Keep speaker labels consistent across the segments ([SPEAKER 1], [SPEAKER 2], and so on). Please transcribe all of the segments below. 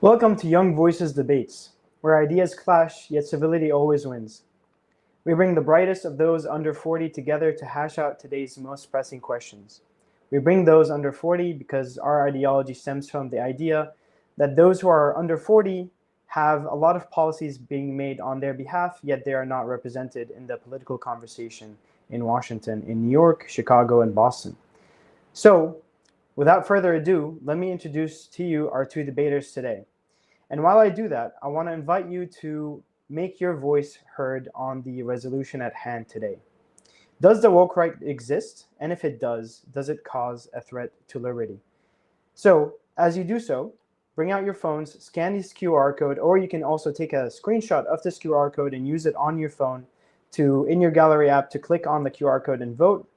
[SPEAKER 1] Welcome to Young Voices Debates, where ideas clash, yet civility always wins. We bring the brightest of those under 40 together to hash out today's most pressing questions. We bring those under 40 because our ideology stems from the idea that those who are under 40 have a lot of policies being made on their behalf, yet they are not represented in the political conversation in Washington, in New York, Chicago, and Boston. So, without further ado, let me introduce to you our two debaters today. And while I do that, I want to invite you to make your voice heard on the resolution at hand today. Does the woke right exist? And if it does it cause a threat to liberty? So, as you do so, bring out your phones, scan this QR code, or you can also take a screenshot of this QR code and use it on your phone in your gallery app to click on the QR code and vote,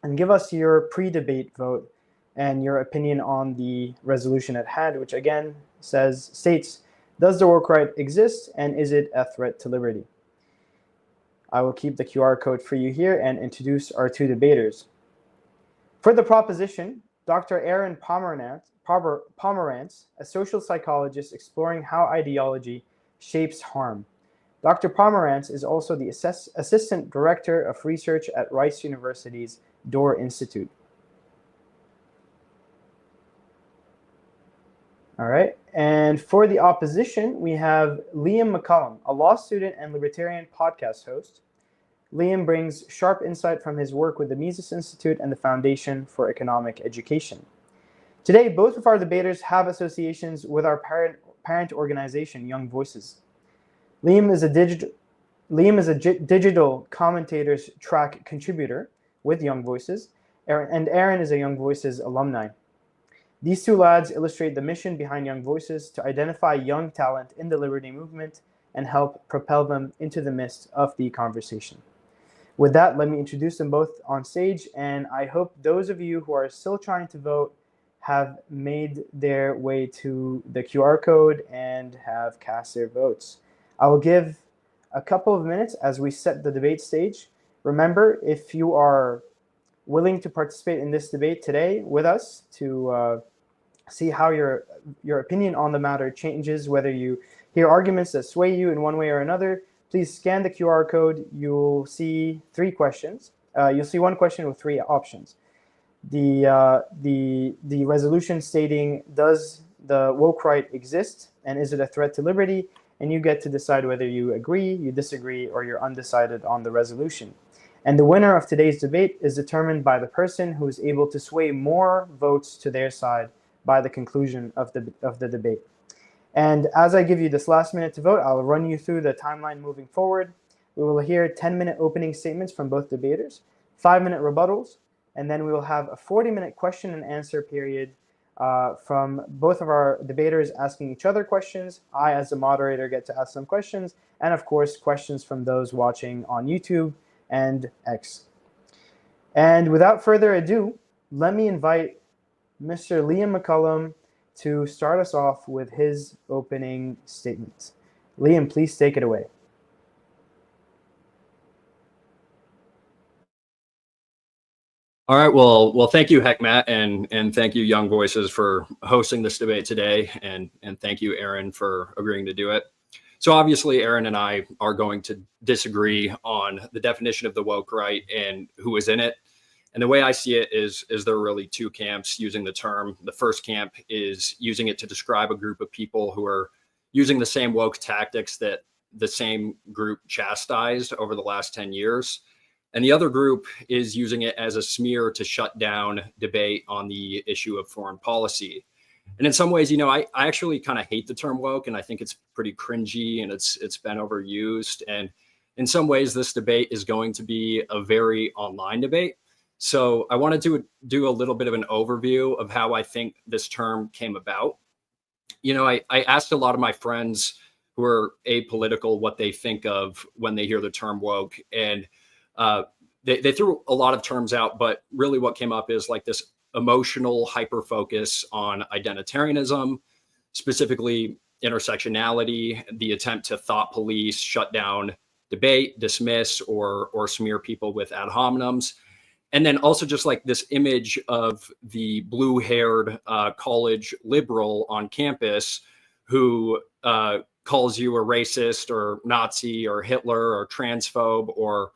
[SPEAKER 1] and give us your pre-debate vote and your opinion on the resolution at hand, which again states, does the woke right exist and is it a threat to liberty? I will keep the QR code for you here and introduce our two debaters. For the proposition, Dr. Aaron Pomerantz, a social psychologist exploring how ideology shapes harm. Dr. Pomerantz is also the Assistant Director of Research at Rice University's Doerr Institute. All right, and for the opposition, we have Liam McCollum, a law student and Libertarian podcast host. Liam brings sharp insight from his work with the Mises Institute and the Foundation for Economic Education. Today, both of our debaters have associations with our parent organization, Young Voices. Liam is a digital commentators track contributor with Young Voices, and Aaron is a Young Voices alumni. These two lads illustrate the mission behind Young Voices to identify young talent in the liberty movement and help propel them into the midst of the conversation. With that, let me introduce them both on stage, and I hope those of you who are still trying to vote have made their way to the QR code and have cast their votes. I will give a couple of minutes as we set the debate stage. Remember, if you are willing to participate in this debate today with us to see how your opinion on the matter changes, whether you hear arguments that sway you in one way or another, please scan the QR code. You'll see three questions. You'll see one question with three options. The resolution stating, does the woke right exist and is it a threat to liberty? And you get to decide whether you agree, you disagree, or you're undecided on the resolution. And the winner of today's debate is determined by the person who is able to sway more votes to their side by the conclusion of the debate. And as I give you this last minute to vote, I'll run you through the timeline moving forward. We will hear 10-minute opening statements from both debaters, 5-minute rebuttals, and then we will have a 40-minute question and answer period from both of our debaters asking each other questions. I, as the moderator, get to ask some questions, and of course, questions from those watching on YouTube and X. And without further ado, let me invite Mr. Liam McCollum to start us off with his opening statement. Liam, please take it away.
[SPEAKER 2] All right. Well, thank you, Hekmat, and thank you, Young Voices, for hosting this debate today, and thank you, Aaron, for agreeing to do it. So obviously, Aaron and I are going to disagree on the definition of the woke right and who is in it. And the way I see it is there are really two camps using the term. The first camp is using it to describe a group of people who are using the same woke tactics that the same group chastised over the last 10 years. And the other group is using it as a smear to shut down debate on the issue of foreign policy. And in some ways, I actually kind of hate the term woke, and I think it's pretty cringy and it's been overused. And in some ways, this debate is going to be a very online debate. So I wanted to do a little bit of an overview of how I think this term came about. I asked a lot of my friends who are apolitical what they think of when they hear the term woke, and they threw a lot of terms out, but really what came up is like this emotional hyper focus on identitarianism, specifically intersectionality, the attempt to thought police, shut down debate, dismiss, or smear people with ad hominems. And then also just like this image of the blue-haired college liberal on campus who calls you a racist or Nazi or Hitler or transphobe or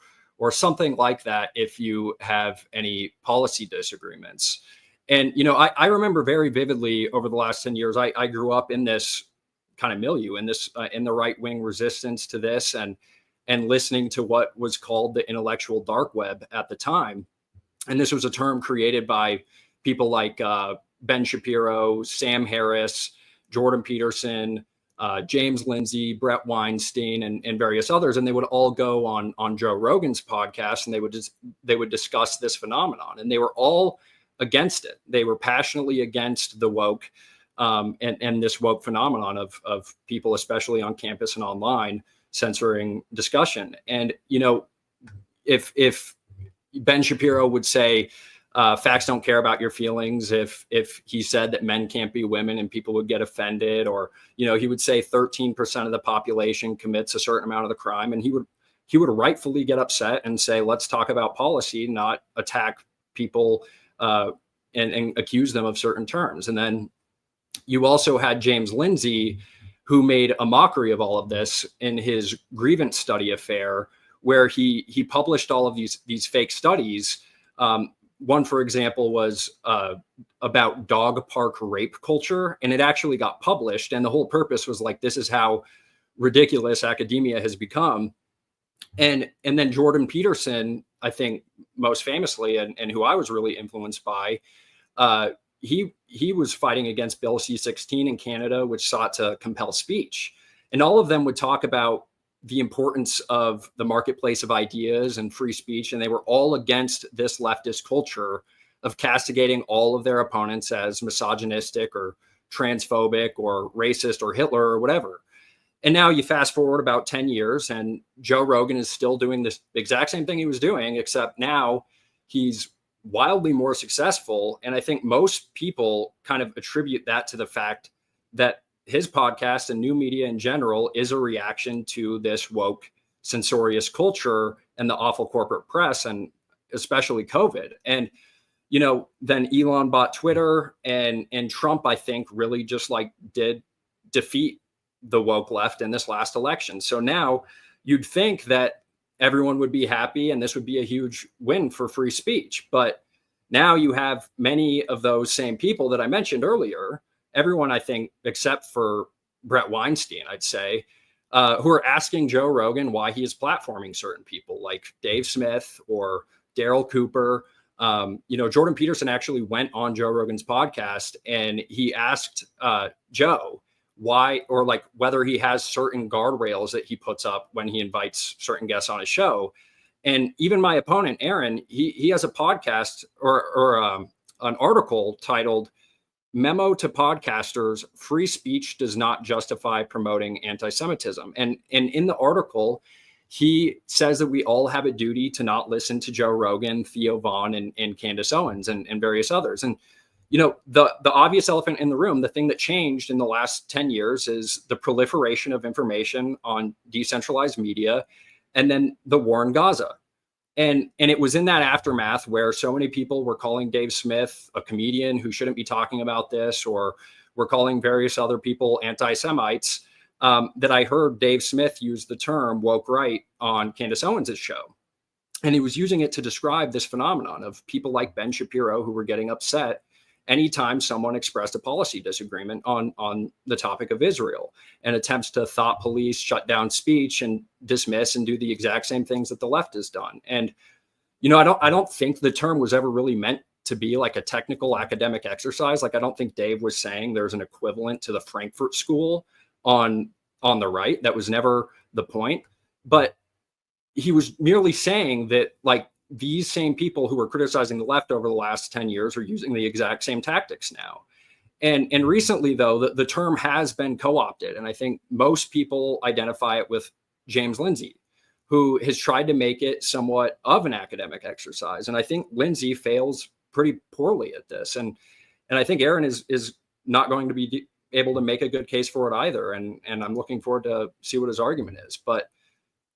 [SPEAKER 2] something like that if you have any policy disagreements. And, I remember very vividly over the last 10 years, I grew up in this kind of milieu, in this, in the right-wing resistance to this, and listening to what was called the intellectual dark web at the time. And this was a term created by people like Ben Shapiro, Sam Harris, Jordan Peterson, James Lindsay, Brett Weinstein, and various others. And they would all go on Joe Rogan's podcast, and they would discuss this phenomenon. And they were all against it. They were passionately against the woke and this woke phenomenon of people, especially on campus and online, censoring discussion. And, if Ben Shapiro would say, facts don't care about your feelings, if he said that men can't be women and people would get offended, or, he would say 13% of the population commits a certain amount of the crime, and he would rightfully get upset and say, let's talk about policy, not attack people and accuse them of certain terms. And then you also had James Lindsay, who made a mockery of all of this in his grievance study affair, where he published all of these fake studies. One, for example, was about dog park rape culture, and it actually got published. And the whole purpose was like, this is how ridiculous academia has become. And then Jordan Peterson, I think most famously, and who I was really influenced by, he was fighting against Bill C-16 in Canada, which sought to compel speech. And all of them would talk about the importance of the marketplace of ideas and free speech. And they were all against this leftist culture of castigating all of their opponents as misogynistic or transphobic or racist or Hitler or whatever. And now you fast forward about 10 years and Joe Rogan is still doing this exact same thing he was doing, except now he's wildly more successful. And I think most people kind of attribute that to the fact that his podcast and new media in general is a reaction to this woke, censorious culture and the awful corporate press, and especially COVID. And, then Elon bought Twitter, and Trump, I think, really just did defeat the woke left in this last election. So now you'd think that everyone would be happy and this would be a huge win for free speech. But now you have many of those same people that I mentioned earlier, everyone, I think, except for Brett Weinstein, I'd say, who are asking Joe Rogan why he is platforming certain people like Dave Smith or Daryl Cooper. Jordan Peterson actually went on Joe Rogan's podcast and he asked Joe why, or whether he has certain guardrails that he puts up when he invites certain guests on his show. And even my opponent, Aaron, he has a podcast or an article titled "Memo to Podcasters: Free Speech Does Not Justify Promoting Anti-Semitism." And in the article, he says that we all have a duty to not listen to Joe Rogan, Theo Vaughn, and Candace Owens and various others. And, the obvious elephant in the room, the thing that changed in the last 10 years is the proliferation of information on decentralized media, and then the war in Gaza. And it was in that aftermath where so many people were calling Dave Smith a comedian who shouldn't be talking about this, or were calling various other people anti-Semites, that I heard Dave Smith use the term woke right on Candace Owens' show. And he was using it to describe this phenomenon of people like Ben Shapiro who were getting upset anytime someone expressed a policy disagreement on the topic of Israel, and attempts to thought police, shut down speech, and dismiss and do the exact same things that the left has done. And, I don't think the term was ever really meant to be like a technical academic exercise. I don't think Dave was saying there's an equivalent to the Frankfurt School on the right. That was never the point. But he was merely saying that these same people who were criticizing the left over the last 10 years are using the exact same tactics now. And recently, though, the term has been co-opted. And I think most people identify it with James Lindsay, who has tried to make it somewhat of an academic exercise. And I think Lindsay fails pretty poorly at this. And I think Aaron is not going to be able to make a good case for it either. And I'm looking forward to see what his argument is. But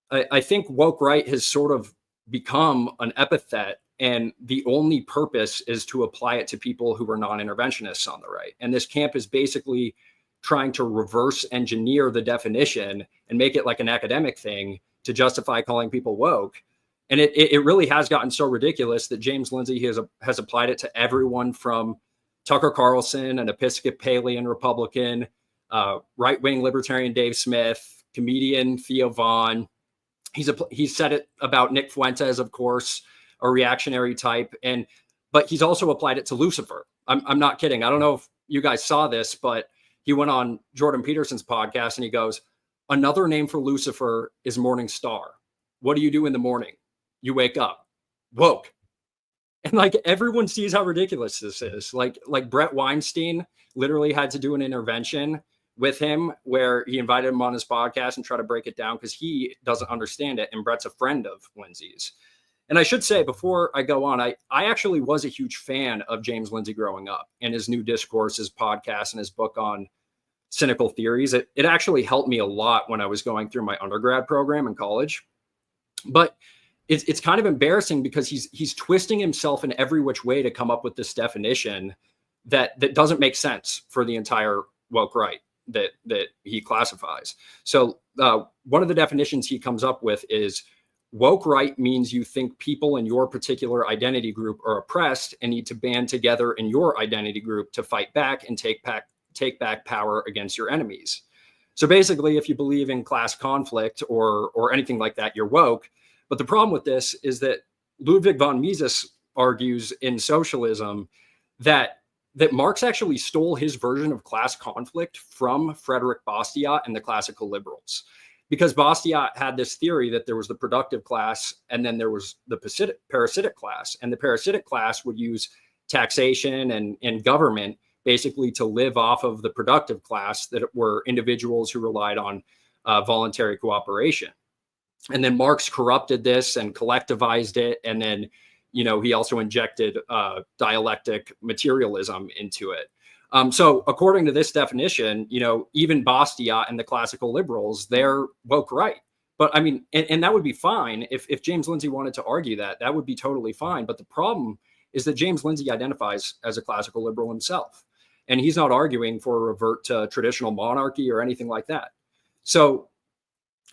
[SPEAKER 2] I think woke right has sort of become an epithet, and the only purpose is to apply it to people who are non-interventionists on the right. And this camp is basically trying to reverse engineer the definition and make it like an academic thing to justify calling people woke. And it really has gotten so ridiculous that James Lindsay has applied it to everyone from Tucker Carlson, an Episcopalian Republican, right-wing Libertarian Dave Smith, comedian Theo Vaughn. He's said it about Nick Fuentes, of course, a reactionary type, but he's also applied it to Lucifer. I'm not kidding. I don't know if you guys saw this, but he went on Jordan Peterson's podcast and he goes, another name for Lucifer is Morning Star. What do you do in the morning? You wake up, woke. And like everyone sees how ridiculous this is. Like Brett Weinstein literally had to do an intervention with him where he invited him on his podcast and try to break it down because he doesn't understand it. And Brett's a friend of Lindsay's. And I should say before I go on, I actually was a huge fan of James Lindsay growing up and his New Discourse, his podcast, and his book on cynical theories. It actually helped me a lot when I was going through my undergrad program in college. But it's kind of embarrassing because he's twisting himself in every which way to come up with this definition that doesn't make sense for the entire woke right that he classifies. So one of the definitions he comes up with is woke right means you think people in your particular identity group are oppressed and need to band together in your identity group to fight back and take back power against your enemies. So basically, if you believe in class conflict or anything like that, you're woke. But the problem with this is that Ludwig von Mises argues in Socialism that Marx actually stole his version of class conflict from Frederick Bastiat and the classical liberals. Because Bastiat had this theory that there was the productive class and then there was the parasitic class. And the parasitic class would use taxation and government basically to live off of the productive class that were individuals who relied on voluntary cooperation. And then Marx corrupted this and collectivized it. And then, he also injected dialectic materialism into it. So according to this definition, even Bastiat and the classical liberals, they're woke right. But I mean, and that would be fine if James Lindsay wanted to argue that would be totally fine. But the problem is that James Lindsay identifies as a classical liberal himself. And he's not arguing for a revert to traditional monarchy or anything like that. So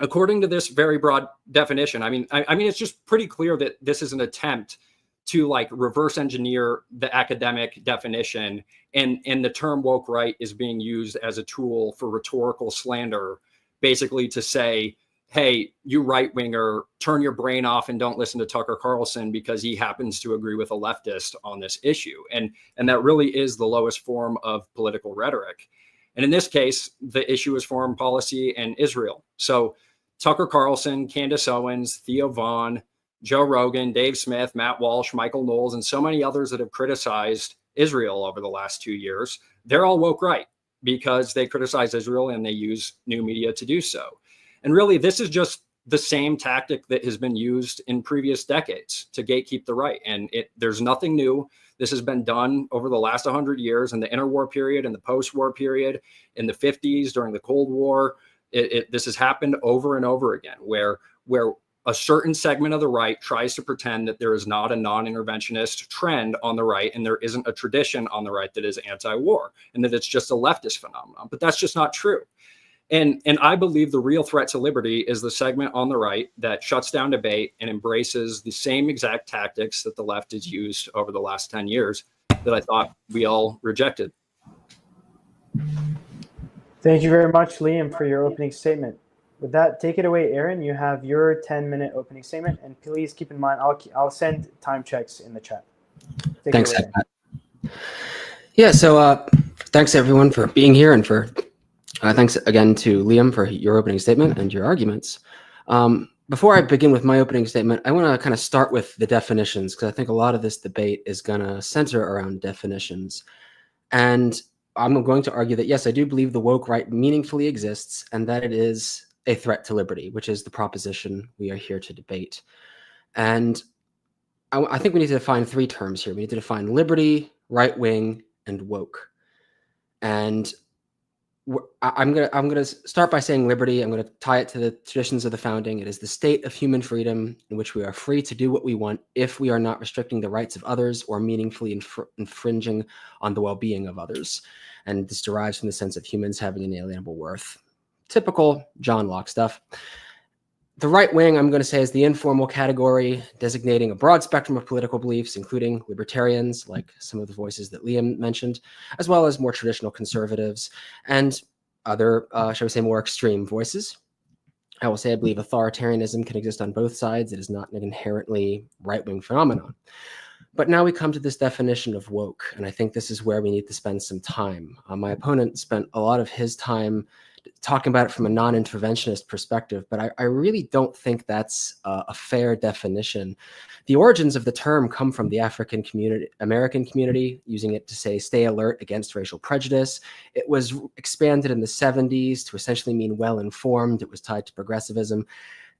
[SPEAKER 2] according to this very broad definition, I mean, it's just pretty clear that this is an attempt to like reverse engineer the academic definition, and the term woke right is being used as a tool for rhetorical slander, basically to say, hey, you right winger, turn your brain off and don't listen to Tucker Carlson because he happens to agree with a leftist on this issue. And that really is the lowest form of political rhetoric. And in this case, the issue is foreign policy and Israel. So Tucker Carlson, Candace Owens, Theo Vaughn, Joe Rogan, Dave Smith, Matt Walsh, Michael Knowles, and so many others that have criticized Israel over the last 2 years, they're all woke right because they criticize Israel and they use new media to do so. And really, this is just the same tactic that has been used in previous decades to gatekeep the right. And there's nothing new. This has been done over the last 100 years in the interwar period, in the post-war period, in the 50s, during the Cold War. This has happened over and over again, where a certain segment of the right tries to pretend that there is not a non-interventionist trend on the right and there isn't a tradition on the right that is anti-war and that it's just a leftist phenomenon. But that's just not true. And I believe the real threat to liberty is the segment on the right that shuts down debate and embraces the same exact tactics that the left has used over the last 10 years that I thought we all rejected.
[SPEAKER 1] Thank you very much, Liam, for your opening statement. With that, take it away, Aaron. You have your 10-minute opening statement, and please keep in mind, I'll send time checks in the chat.
[SPEAKER 3] Thanks, Matt. Yeah, so thanks everyone for being here, and for thanks again to Liam for your opening statement and your arguments. Before I begin with my opening statement, I want to kind of start with the definitions, because I think a lot of this debate is going to center around definitions. And I'm going to argue that, yes, I do believe the woke right meaningfully exists and that it is a threat to liberty, which is the proposition we are here to debate. And I think we need to define three terms here. We need to define liberty, right wing, and woke. And I'm gonna start by saying liberty. I'm gonna tie it to the traditions of the founding. It is the state of human freedom in which we are free to do what we want if we are not restricting the rights of others or meaningfully infringing on the well-being of others. And this derives from the sense of humans having inalienable worth. Typical John Locke stuff. The right wing, I'm going to say, is the informal category designating a broad spectrum of political beliefs, including libertarians, like some of the voices that Liam mentioned, as well as more traditional conservatives and other, shall we say, more extreme voices. I will say I believe authoritarianism can exist on both sides. It is not an inherently right-wing phenomenon. But now we come to this definition of woke, and I think this is where we need to spend some time. My opponent spent a lot of his time talking about it from a non-interventionist perspective, but I really don't think that's a fair definition. The origins of the term come from the African community, American community, using it to say, stay alert against racial prejudice. It was expanded in the 70s to essentially mean well-informed. It was tied to progressivism.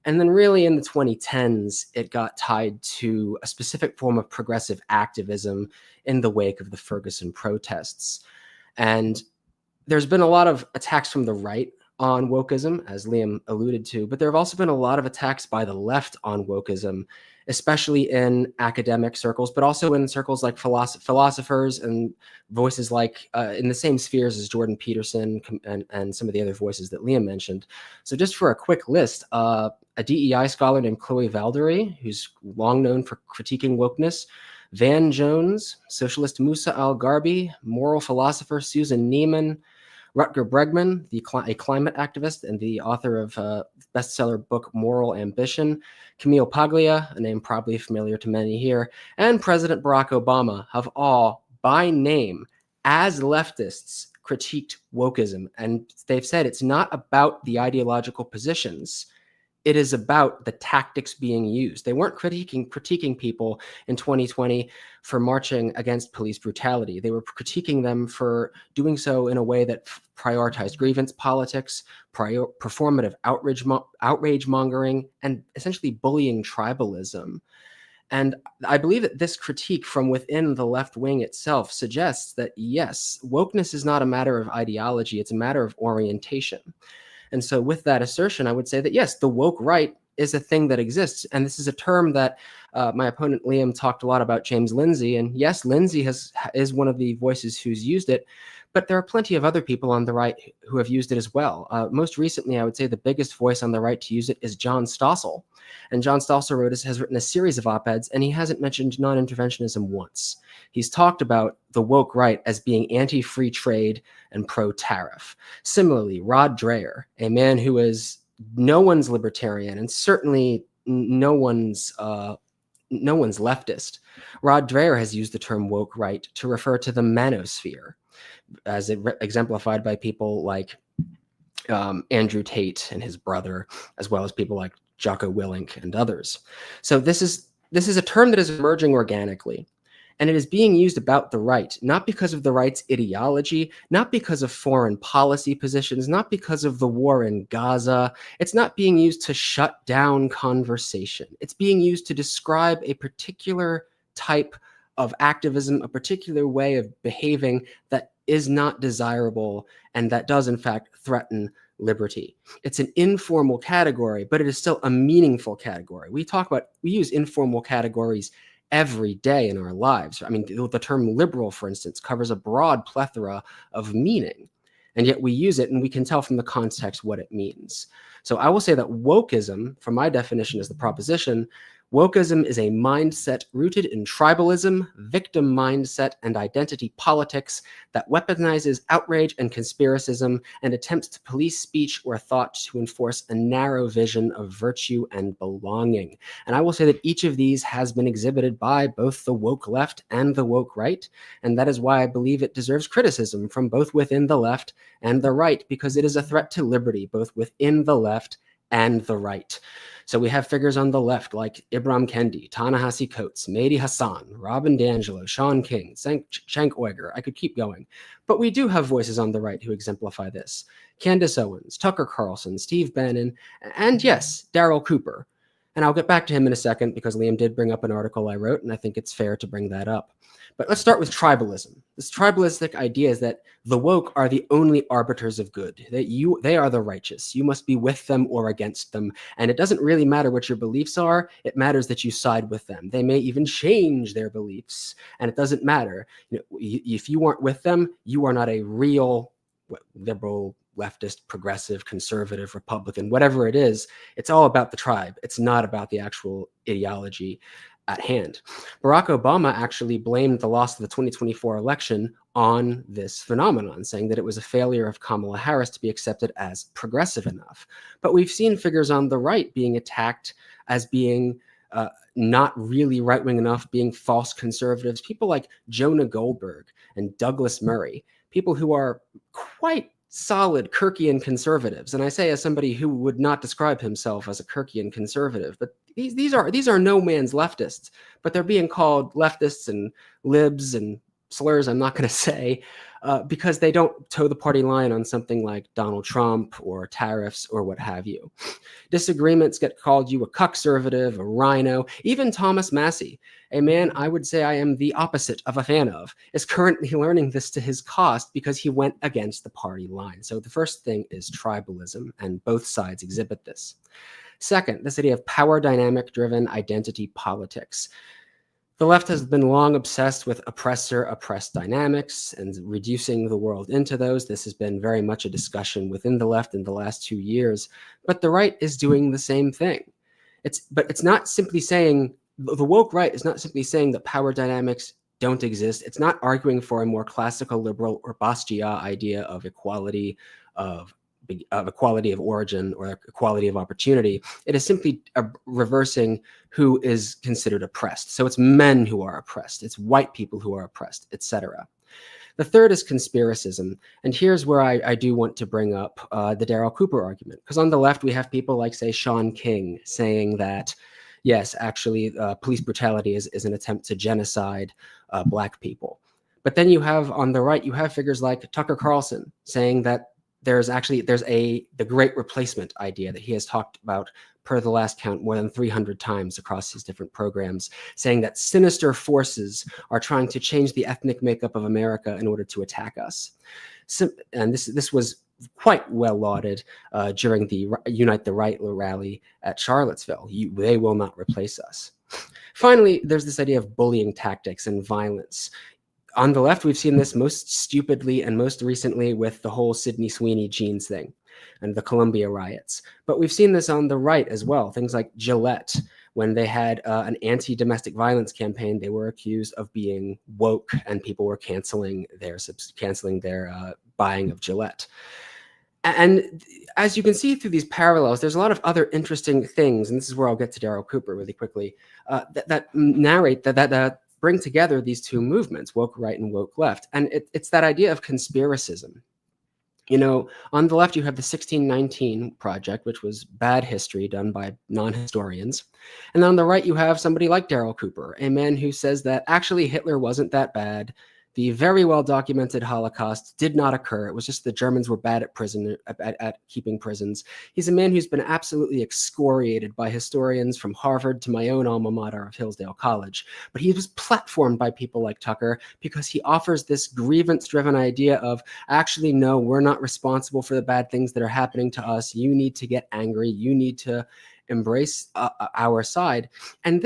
[SPEAKER 3] And then really in the 2010s, it got tied to a specific form of progressive activism in the wake of the Ferguson protests. And there's been a lot of attacks from the right on wokeism, as Liam alluded to, but there have also been a lot of attacks by the left on wokeism, especially in academic circles, but also in circles like philosophers and voices like in the same spheres as Jordan Peterson and some of the other voices that Liam mentioned. So just for a quick list, a DEI scholar named Chloe Valdery, who's long known for critiquing wokeness, Van Jones, socialist Musa al-Gharbi, moral philosopher Susan Neiman, Rutger Bregman, a climate activist and the author of bestseller book Moral Ambition, Camille Paglia, a name probably familiar to many here, and President Barack Obama have all, by name, as leftists, critiqued wokeism. And they've said it's not about the ideological positions. It is about the tactics being used. They weren't critiquing people in 2020 for marching against police brutality. They were critiquing them for doing so in a way that prioritized grievance politics, performative outrage mongering, and essentially bullying tribalism. And I believe that this critique from within the left wing itself suggests that, yes, wokeness is not a matter of ideology, it's a matter of orientation. And so with that assertion, I would say that, yes, the woke right is a thing that exists. And this is a term that my opponent Liam talked a lot about, James Lindsay. And yes, Lindsay is one of the voices who's used it, but there are plenty of other people on the right who have used it as well. Most recently, I would say the biggest voice on the right to use it is John Stossel. And John Stossel has written a series of op-eds, and he hasn't mentioned non-interventionism once. He's talked about the woke right as being anti-free trade and pro-tariff. Similarly, Rod Dreher, a man who is no one's libertarian and certainly no one's leftist. Rod Dreher has used the term woke right to refer to the manosphere, as exemplified by people like Andrew Tate and his brother, as well as people like Jocko Willink and others. So this is a term that is emerging organically, and it is being used about the right, not because of the right's ideology, not because of foreign policy positions, not because of the war in Gaza. It's not being used to shut down conversation. It's being used to describe a particular type of activism, a particular way of behaving that is not desirable and that does in fact threaten liberty. It's an informal category, but it is still a meaningful category. We use informal categories every day in our lives. I mean, the term liberal, for instance, covers a broad plethora of meaning, and yet we use it and we can tell from the context what it means. So I will say that wokeism, from my definition as the proposition, wokeism is a mindset rooted in tribalism, victim mindset, and identity politics that weaponizes outrage and conspiracism and attempts to police speech or thought to enforce a narrow vision of virtue and belonging. And I will say that each of these has been exhibited by both the woke left and the woke right, and that is why I believe it deserves criticism from both within the left and the right, because it is a threat to liberty, both within the left and the right. So we have figures on the left like Ibram Kendi, Ta-Nehisi Coates, Mehdi Hassan, Robin DiAngelo, Sean King, Cenk Uygur. I could keep going. But we do have voices on the right who exemplify this. Candace Owens, Tucker Carlson, Steve Bannon, and yes, Darryl Cooper. And I'll get back to him in a second because Liam did bring up an article I wrote, and I think it's fair to bring that up. But let's start with tribalism. This tribalistic idea is that the woke are the only arbiters of good. They are the righteous. You must be with them or against them. And it doesn't really matter what your beliefs are. It matters that you side with them. They may even change their beliefs, and it doesn't matter. If you aren't with them, you are not a real liberal, leftist, progressive, conservative, Republican, whatever it is. It's all about the tribe. It's not about the actual ideology at hand. Barack Obama actually blamed the loss of the 2024 election on this phenomenon, saying that it was a failure of Kamala Harris to be accepted as progressive enough. But we've seen figures on the right being attacked as being not really right-wing enough, being false conservatives, people like Jonah Goldberg and Douglas Murray, people who are quite solid Kirkian conservatives. And I say as somebody who would not describe himself as a Kirkian conservative, but these are no man's leftists, but they're being called leftists and libs and slurs I'm not going to say because they don't toe the party line on something like Donald Trump or tariffs or what have you. Disagreements get called you a cuckservative, a rhino. Even Thomas Massey, a man I would say I am the opposite of a fan of, is currently learning this to his cost because he went against the party line. So the first thing is tribalism, and both sides exhibit this. Second, this idea of power dynamic-driven identity politics. The left has been long obsessed with oppressor-oppressed dynamics and reducing the world into those. This has been very much a discussion within the left in the last 2 years, but the right is doing the same thing. But it's not simply saying, the woke right is not simply saying that power dynamics don't exist. It's not arguing for a more classical liberal or Basquiat idea of equality of equality of origin or equality of opportunity. It is simply reversing who is considered oppressed. So it's men who are oppressed, it's white people who are oppressed, etc. The third is conspiracism. And here's where I do want to bring up the Darryl Cooper argument. Because on the left, we have people like, say, Sean King saying that, yes, actually, police brutality is an attempt to genocide Black people. But then you have, on the right, you have figures like Tucker Carlson saying that there's the great replacement idea that he has talked about per the last count more than 300 times across his different programs, saying that sinister forces are trying to change the ethnic makeup of America in order to attack us. And this was quite well lauded during the Unite the Right rally at Charlottesville. They will not replace us. Finally, there's this idea of bullying tactics and violence. On the left, we've seen this most stupidly and most recently with the whole Sydney Sweeney jeans thing and the Columbia riots. But we've seen this on the right as well. Things like Gillette, when they had an anti-domestic violence campaign, they were accused of being woke and people were canceling their buying of Gillette. And as you can see through these parallels, there's a lot of other interesting things, and this is where I'll get to Darryl Cooper really quickly, that narrate that bring together these two movements, woke right and woke left. And it's that idea of conspiracism. You know, on the left, you have the 1619 Project, which was bad history done by non-historians. And on the right, you have somebody like Darryl Cooper, a man who says that actually Hitler wasn't that bad. The very well-documented Holocaust did not occur. It was just the Germans were bad at keeping prisons. He's a man who's been absolutely excoriated by historians from Harvard to my own alma mater of Hillsdale College. But he was platformed by people like Tucker because he offers this grievance-driven idea of, actually, no, we're not responsible for the bad things that are happening to us. You need to get angry. You need to embrace our side. And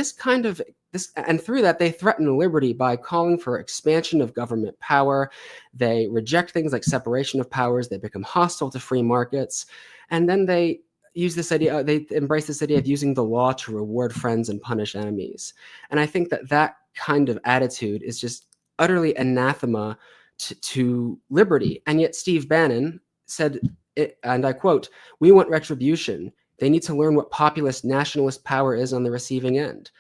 [SPEAKER 3] and through that, they threaten liberty by calling for expansion of government power. They reject things like separation of powers. They become hostile to free markets. And then they use this idea, they embrace this idea of using the law to reward friends and punish enemies. And I think that kind of attitude is just utterly anathema to liberty. And yet Steve Bannon said, and I quote, "We want retribution. They need to learn what populist nationalist power is on the receiving end."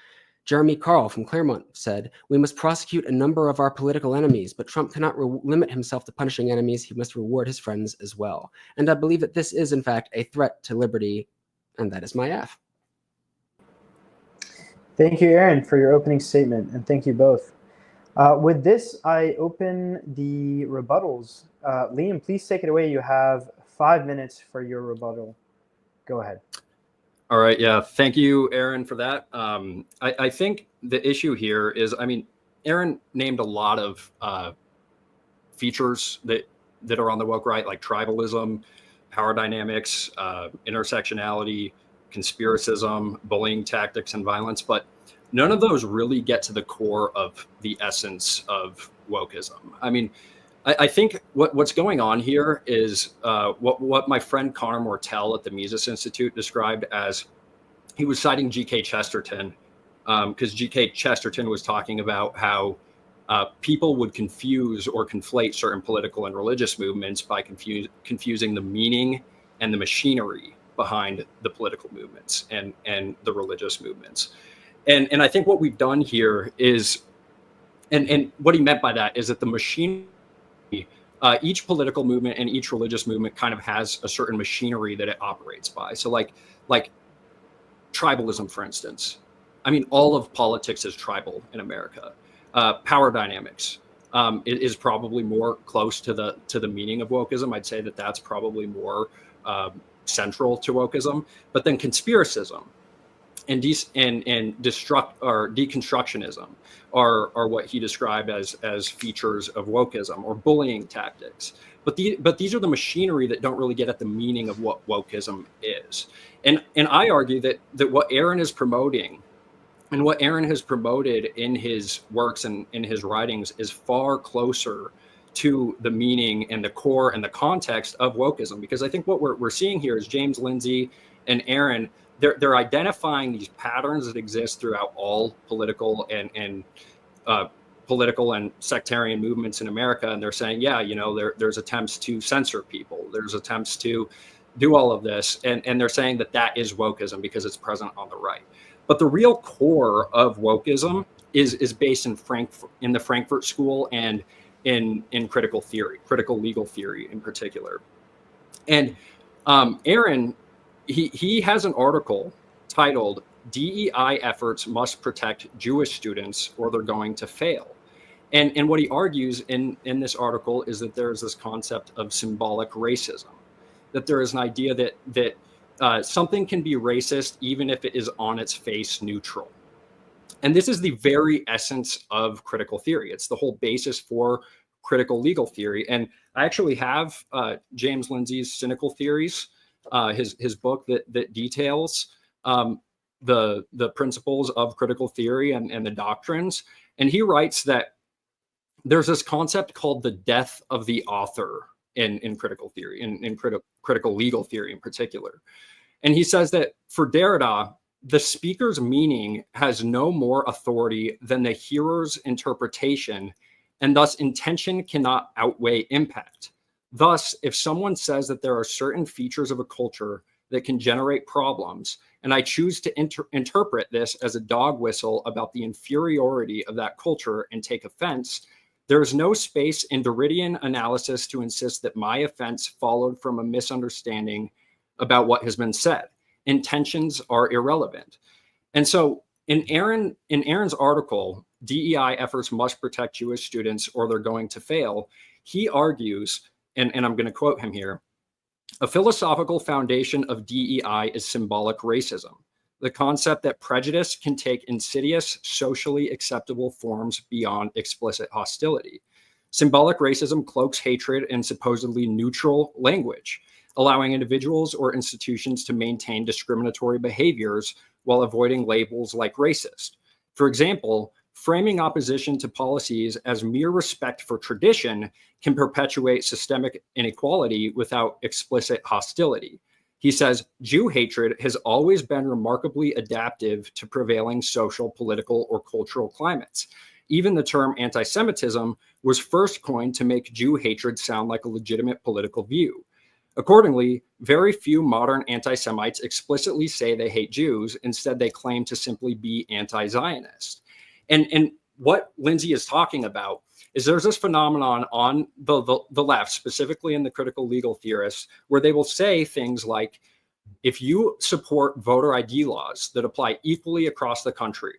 [SPEAKER 3] Jeremy Carl from Claremont said, "We must prosecute a number of our political enemies, but Trump cannot limit himself to punishing enemies. He must reward his friends as well." And I believe that this is, in fact, a threat to liberty, and that is my F.
[SPEAKER 1] Thank you, Aaron, for your opening statement, and thank you both. With this, I open the rebuttals. Liam, please take it away. You have 5 minutes for your rebuttal. Go ahead.
[SPEAKER 2] All right. Yeah. Thank you, Aaron, for that. I think the issue here is, I mean, Aaron named a lot of features that are on the woke right, like tribalism, power dynamics, intersectionality, conspiracism, bullying tactics, and violence. But none of those really get to the core of the essence of wokeism. I mean, I think what's going on here is what my friend Connor Mortell at the Mises Institute described as, he was citing G.K. Chesterton, because G.K. Chesterton was talking about how people would confuse or conflate certain political and religious movements by confusing the meaning and the machinery behind the political movements and the religious movements. And I think what we've done here is, and what he meant by that is that the machine, each political movement and each religious movement kind of has a certain machinery that it operates by. So like tribalism, for instance. I mean, all of politics is tribal in America. Power dynamics is probably more close to the meaning of wokeism. I'd say that that's probably more central to wokeism. But then conspiracism and deconstructionism are what he described as features of wokeism, or bullying tactics. But these are the machinery that don't really get at the meaning of what wokeism is. And I argue that what Aaron is promoting and what Aaron has promoted in his works and in his writings is far closer to the meaning and the core and the context of wokeism. Because I think what we're seeing here is James Lindsay and Aaron, they're identifying these patterns that exist throughout all political and sectarian movements in America. And they're saying, yeah, you know, there's attempts to censor people. There's attempts to do all of this. And they're saying that is wokeism because it's present on the right. But the real core of wokeism is based in the Frankfurt School and in critical theory, critical legal theory in particular. And Aaron, he has an article titled "DEI Efforts Must Protect Jewish Students or They're Going to Fail." And what he argues in this article is that there is this concept of symbolic racism, that there is an idea that something can be racist even if it is on its face neutral. And this is the very essence of critical theory. It's the whole basis for critical legal theory. And I actually have James Lindsay's Cynical Theories, his book that details the principles of critical theory and the doctrines. And he writes that there's this concept called the death of the author in critical theory, in critical legal theory in particular. And he says that for Derrida, the speaker's meaning has no more authority than the hearer's interpretation, and thus intention cannot outweigh impact. Thus, if someone says that there are certain features of a culture that can generate problems, and I choose to interpret this as a dog whistle about the inferiority of that culture and take offense, there is no space in Derridian analysis to insist that my offense followed from a misunderstanding about what has been said. Intentions are irrelevant. And so in Aaron's article, DEI Efforts Must Protect Jewish Students or They're Going to Fail, he argues, and I'm going to quote him here, a philosophical foundation of DEI is symbolic racism, the concept that prejudice can take insidious, socially acceptable forms beyond explicit hostility. Symbolic racism cloaks hatred in supposedly neutral language, allowing individuals or institutions to maintain discriminatory behaviors while avoiding labels like racist. For example, framing opposition to policies as mere respect for tradition can perpetuate systemic inequality without explicit hostility. He says, Jew hatred has always been remarkably adaptive to prevailing social, political, or cultural climates. Even the term anti-Semitism was first coined to make Jew hatred sound like a legitimate political view. Accordingly, very few modern anti-Semites explicitly say they hate Jews. Instead, they claim to simply be anti-Zionist. And what Lindsay is talking about is there's this phenomenon on the left, specifically in the critical legal theorists, where they will say things like, if you support voter ID laws that apply equally across the country,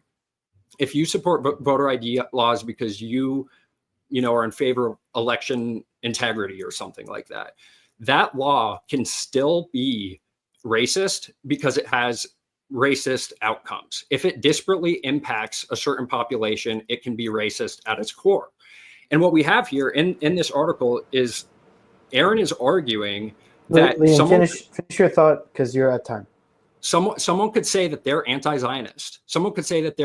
[SPEAKER 2] if you support voter ID laws because you are in favor of election integrity or something like that, that law can still be racist because it has racist outcomes. If it disparately impacts a certain population, it can be racist at its core. And what we have here in this article is Aaron is arguing that
[SPEAKER 1] Liam, finish your thought because you're at time.
[SPEAKER 2] Someone could say that they're anti-Zionist. Someone could say that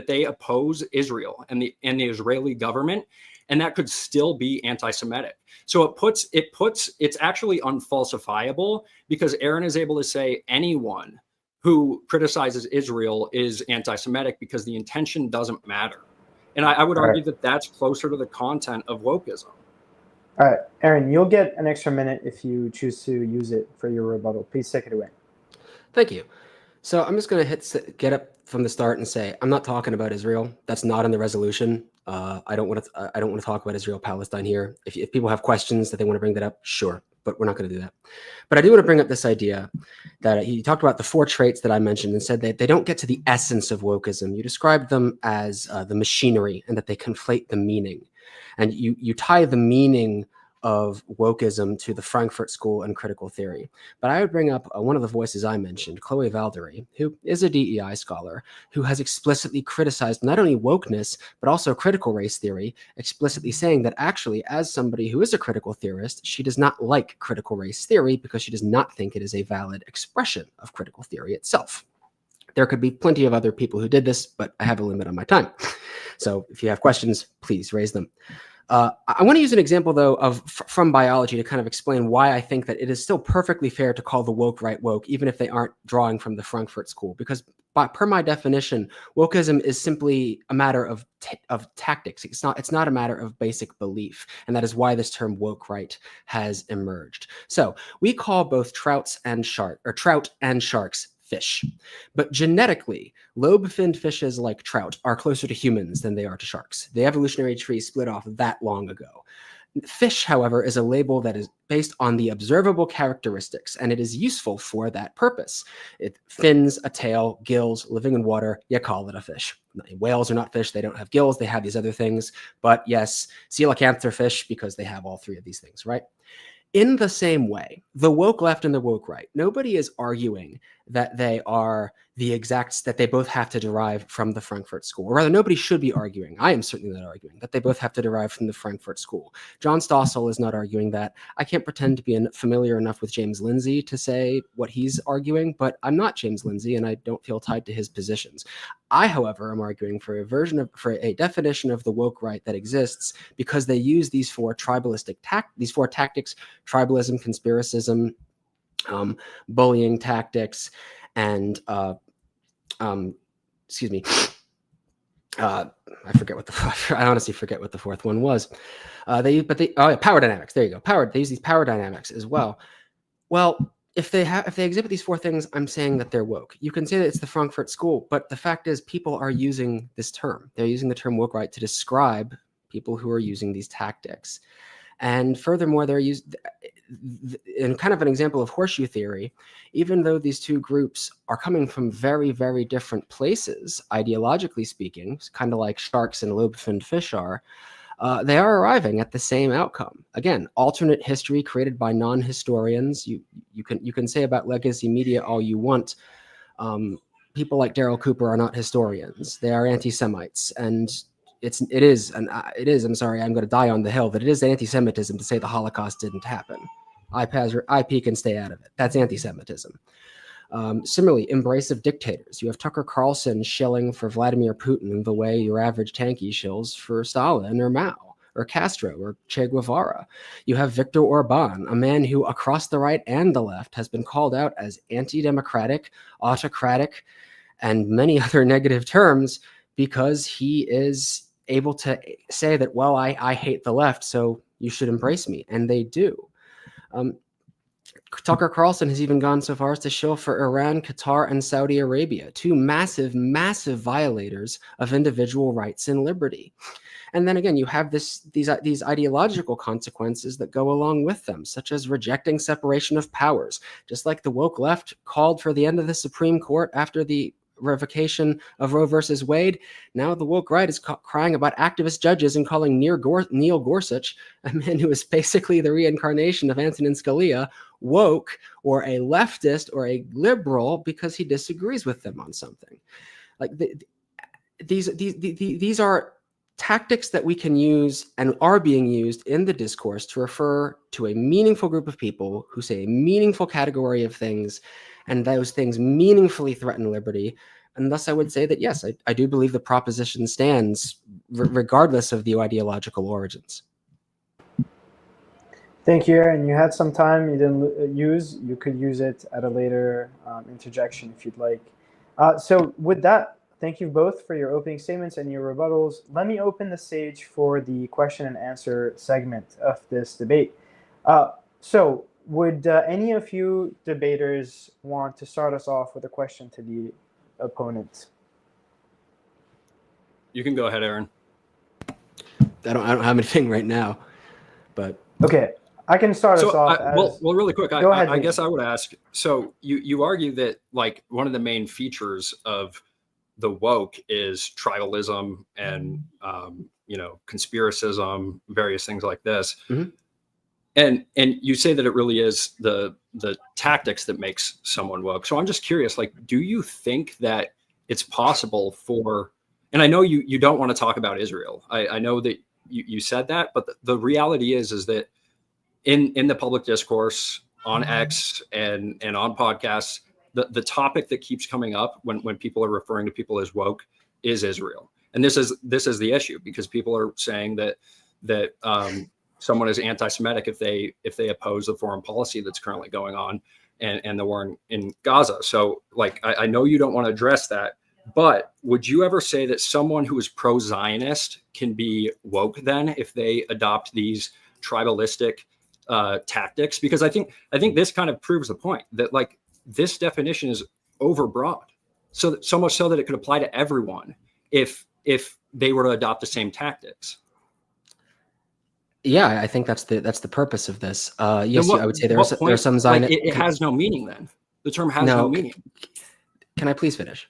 [SPEAKER 2] they oppose Israel and the Israeli government, and that could still be anti-Semitic. So it's actually unfalsifiable, because Aaron is able to say anyone who criticizes Israel is anti-Semitic because the intention doesn't matter. And I would argue that that's closer to the content of wokeism.
[SPEAKER 1] All right, Aaron, you'll get an extra minute if you choose to use it for your rebuttal. Please take it away.
[SPEAKER 3] Thank you. So I'm just going to get up from the start and say, I'm not talking about Israel. That's not in the resolution. I don't want to talk about Israel-Palestine here. If people have questions that they want to bring that up, sure, but we're not going to do that. But I do want to bring up this idea that he talked about the 4 traits that I mentioned and said that they don't get to the essence of wokeism. You described them as the machinery, and that they conflate the meaning. And you tie the meaning of wokeism to the Frankfurt School and critical theory. But I would bring up one of the voices I mentioned, Chloe Valdery, who is a DEI scholar, who has explicitly criticized not only wokeness, but also critical race theory, explicitly saying that actually, as somebody who is a critical theorist, she does not like critical race theory because she does not think it is a valid expression of critical theory itself. There could be plenty of other people who did this, but I have a limit on my time. So if you have questions, please raise them. I want to use an example, though, from biology to kind of explain why I think that it is still perfectly fair to call the woke right woke, even if they aren't drawing from the Frankfurt School. Because per my definition, wokeism is simply a matter of tactics. It's not a matter of basic belief, and that is why this term woke right has emerged. So we call both trout and sharks fish. But genetically, lobe-finned fishes like trout are closer to humans than they are to sharks. The evolutionary tree split off that long ago. Fish, however, is a label that is based on the observable characteristics, and it is useful for that purpose. It fins, a tail, gills, living in water, you call it a fish. Whales are not fish, they don't have gills, they have these other things. But yes, coelacanths are fish because they have all 3 of these things, right? In the same way, the woke left and the woke right, nobody is arguing that they are the exacts, that they both have to derive from the Frankfurt School. Or rather, nobody should be arguing. I am certainly not arguing that they both have to derive from the Frankfurt School. John Stossel is not arguing that. I can't pretend to be familiar enough with James Lindsay to say what he's arguing, but I'm not James Lindsay, and I don't feel tied to his positions. I, however, am arguing for a definition of the woke right that exists because they use these 4 tactics: tribalism, conspiracism, bullying tactics, and excuse me. I honestly forget what the 4th one was. Power dynamics. There you go. They use these power dynamics as well. Well, if they exhibit these 4 things, I'm saying that they're woke. You can say that it's the Frankfurt School, but the fact is, people are using this term. They're using the term woke right to describe people who are using these tactics. And furthermore, they're used in kind of an example of horseshoe theory. Even though these 2 groups are coming from very, very different places, ideologically speaking, kind of like sharks and lobe-finned fish are, they are arriving at the same outcome. Again, alternate history created by non-historians. You can say about legacy media all you want. People like Daryl Cooper are not historians. They are anti-Semites, and it is. I'm sorry, I'm going to die on the hill that it is anti-Semitism to say the Holocaust didn't happen. IP can stay out of it. That's anti-Semitism. Similarly, embrace of dictators. You have Tucker Carlson shilling for Vladimir Putin the way your average tanky shills for Stalin or Mao or Castro or Che Guevara. You have Viktor Orban, a man who across the right and the left has been called out as anti-democratic, autocratic, and many other negative terms because he is able to say that, well, I hate the left, so you should embrace me. And they do. Tucker Carlson has even gone so far as to shill for Iran, Qatar, and Saudi Arabia, 2 massive, massive violators of individual rights and liberty. And then again, you have these ideological consequences that go along with them, such as rejecting separation of powers, just like the woke left called for the end of the Supreme Court after the revocation of Roe versus Wade. Now the woke right is crying about activist judges and calling Neil Gorsuch, a man who is basically the reincarnation of Antonin Scalia, woke or a leftist or a liberal because he disagrees with them on something. Like these are tactics that we can use and are being used in the discourse to refer to a meaningful group of people who say a meaningful category of things, and those things meaningfully threaten liberty. And thus I would say that, yes, I do believe the proposition stands regardless of the ideological origins.
[SPEAKER 1] Thank you, Aaron. You had some time you didn't use. You could use it at a later interjection if you'd like. So with that, thank you both for your opening statements and your rebuttals. Let me open the stage for the question and answer segment of this debate. So would any of you debaters want to start us off with a question to the opponent?
[SPEAKER 2] You can go ahead, Aaron.
[SPEAKER 3] I don't have anything right now, but
[SPEAKER 1] okay, I can start us off.
[SPEAKER 2] Well, really quick.
[SPEAKER 1] Go ahead,
[SPEAKER 2] I guess I would ask. So you argue that like one of the main features of the woke is tribalism and conspiracism, various things like this. Mm-hmm. And you say that it really is the tactics that makes someone woke. So I'm just curious, like, do you think that it's possible for, and I know you don't want to talk about Israel. I know that you said that, but the reality is that in the public discourse on X and on podcasts, the topic that keeps coming up when people are referring to people as woke is Israel. And this is the issue, because people are saying that someone is anti-Semitic if they oppose the foreign policy that's currently going on and the war in Gaza. So like, I know you don't want to address that, but would you ever say that someone who is pro-Zionist can be woke then if they adopt these tribalistic tactics? Because I think this kind of proves the point that like this definition is overbroad, so much so that it could apply to everyone if they were to adopt the same tactics.
[SPEAKER 3] Yeah, I think that's the purpose of this. Yes, I would say there are some Zionist.
[SPEAKER 2] Like it has no meaning then. The term has no meaning.
[SPEAKER 3] Can I please finish?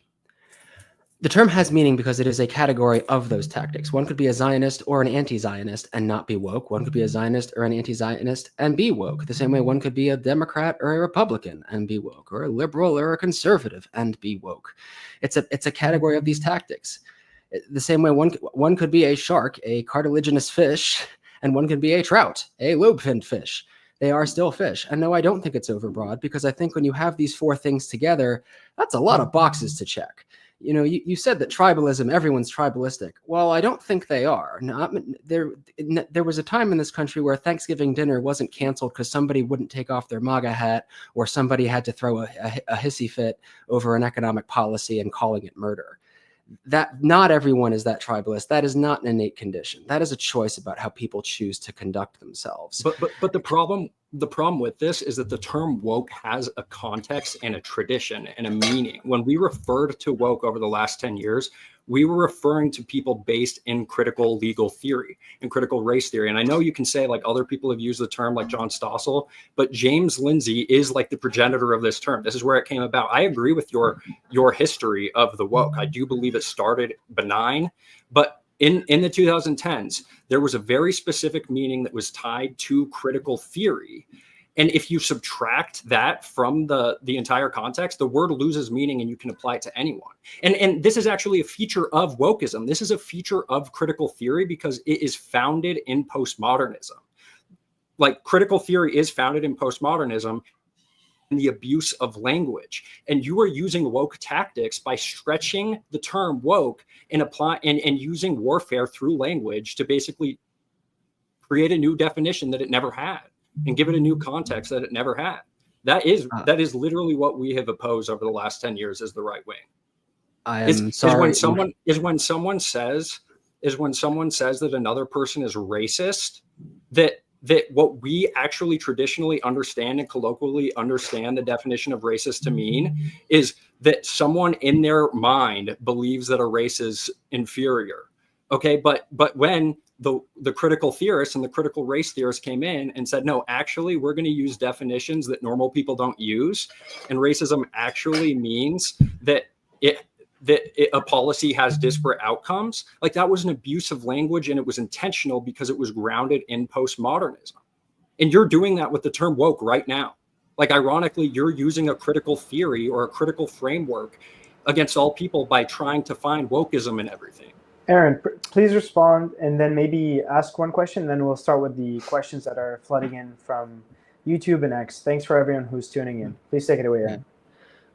[SPEAKER 3] The term has meaning because it is a category of those tactics. One could be a Zionist or an anti-Zionist and not be woke. One could be a Zionist or an anti-Zionist and be woke. The same way one could be a Democrat or a Republican and be woke, or a liberal or a conservative and be woke. It's a category of these tactics. The same way one could be a shark, a cartilaginous fish, and one could be a trout, a lobe-finned fish. They are still fish. And no, I don't think it's overbroad, because I think when you have these four things together, that's a lot of boxes to check. You know, you said that tribalism, everyone's tribalistic. Well, I don't think they are. There was a time in this country where Thanksgiving dinner wasn't canceled because somebody wouldn't take off their MAGA hat, or somebody had to throw a hissy fit over an economic policy and calling it murder. That not everyone is that tribalist. That is not an innate condition. That is a choice about how people choose to conduct themselves.
[SPEAKER 2] But the problem with this is that the term woke has a context and a tradition and a meaning. When we referred to woke over the last 10 years, we were referring to people based in critical legal theory and critical race theory. And I know you can say like other people have used the term, like John Stossel, but James Lindsay is like the progenitor of this term. This is where it came about. I agree with your history of the woke. I do believe it started benign, but in the 2010s, there was a very specific meaning that was tied to critical theory. And if you subtract that from the entire context, the word loses meaning and you can apply it to anyone. And this is actually a feature of wokeism. This is a feature of critical theory because it is founded in postmodernism. Like critical theory is founded in postmodernism and the abuse of language. And you are using woke tactics by stretching the term woke and using warfare through language to basically create a new definition that it never had and give it a new context that it never had. That is literally what we have opposed over the last 10 years as the right wing. Is when someone says that another person is racist, that what we actually traditionally understand and colloquially understand the definition of racist to mean is that someone in their mind believes that a race is inferior. Okay, but when the critical theorists and the critical race theorists came in and said, no, actually, we're going to use definitions that normal people don't use. And racism actually means that that a policy has disparate outcomes. Like, that was an abuse of language, and it was intentional because it was grounded in postmodernism. And you're doing that with the term woke right now. Like, ironically, you're using a critical theory or a critical framework against all people by trying to find wokeism in everything.
[SPEAKER 1] Aaron, please respond, and then maybe ask one question, and then we'll start with the questions that are flooding in from YouTube and X. Thanks for everyone who's tuning in. Please take it away, Aaron.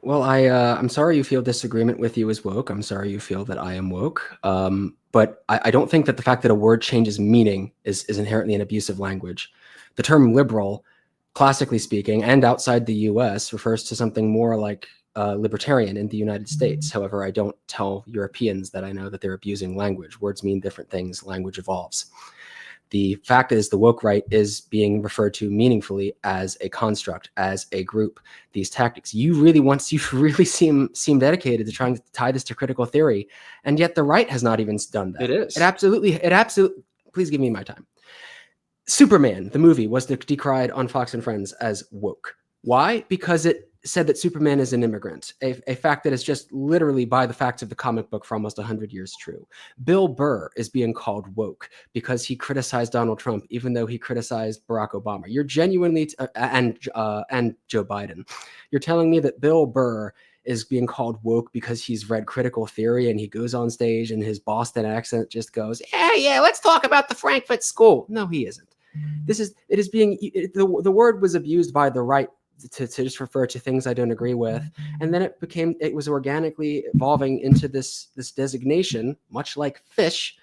[SPEAKER 3] Well, I'm sorry you feel disagreement with you is woke. I'm sorry you feel that I am woke. But I don't think that the fact that a word changes meaning is inherently an abusive language. The term liberal, classically speaking, and outside the US, refers to something more like libertarian in the United States. However, I don't tell Europeans that I know that they're abusing language. Words mean different things. Language evolves. The fact is, the woke right is being referred to meaningfully as a construct, as a group. These tactics, you really seem dedicated to trying to tie this to critical theory, and yet the right has not even done that.
[SPEAKER 2] It is.
[SPEAKER 3] It absolutely. Please give me my time. Superman, the movie, was decried on Fox and Friends as woke. Why? Because it said that Superman is an immigrant, a fact that is just literally, by the facts of the comic book, for almost 100 years true. Bill Burr is being called woke because he criticized Donald Trump, even though he criticized Barack Obama. You're genuinely, and Joe Biden, you're telling me that Bill Burr is being called woke because he's read critical theory and he goes on stage and his Boston accent just goes, yeah, let's talk about the Frankfurt School. No, he isn't. The word was abused by the right to just refer to things I don't agree with. And then it was organically evolving into this designation, much like fish,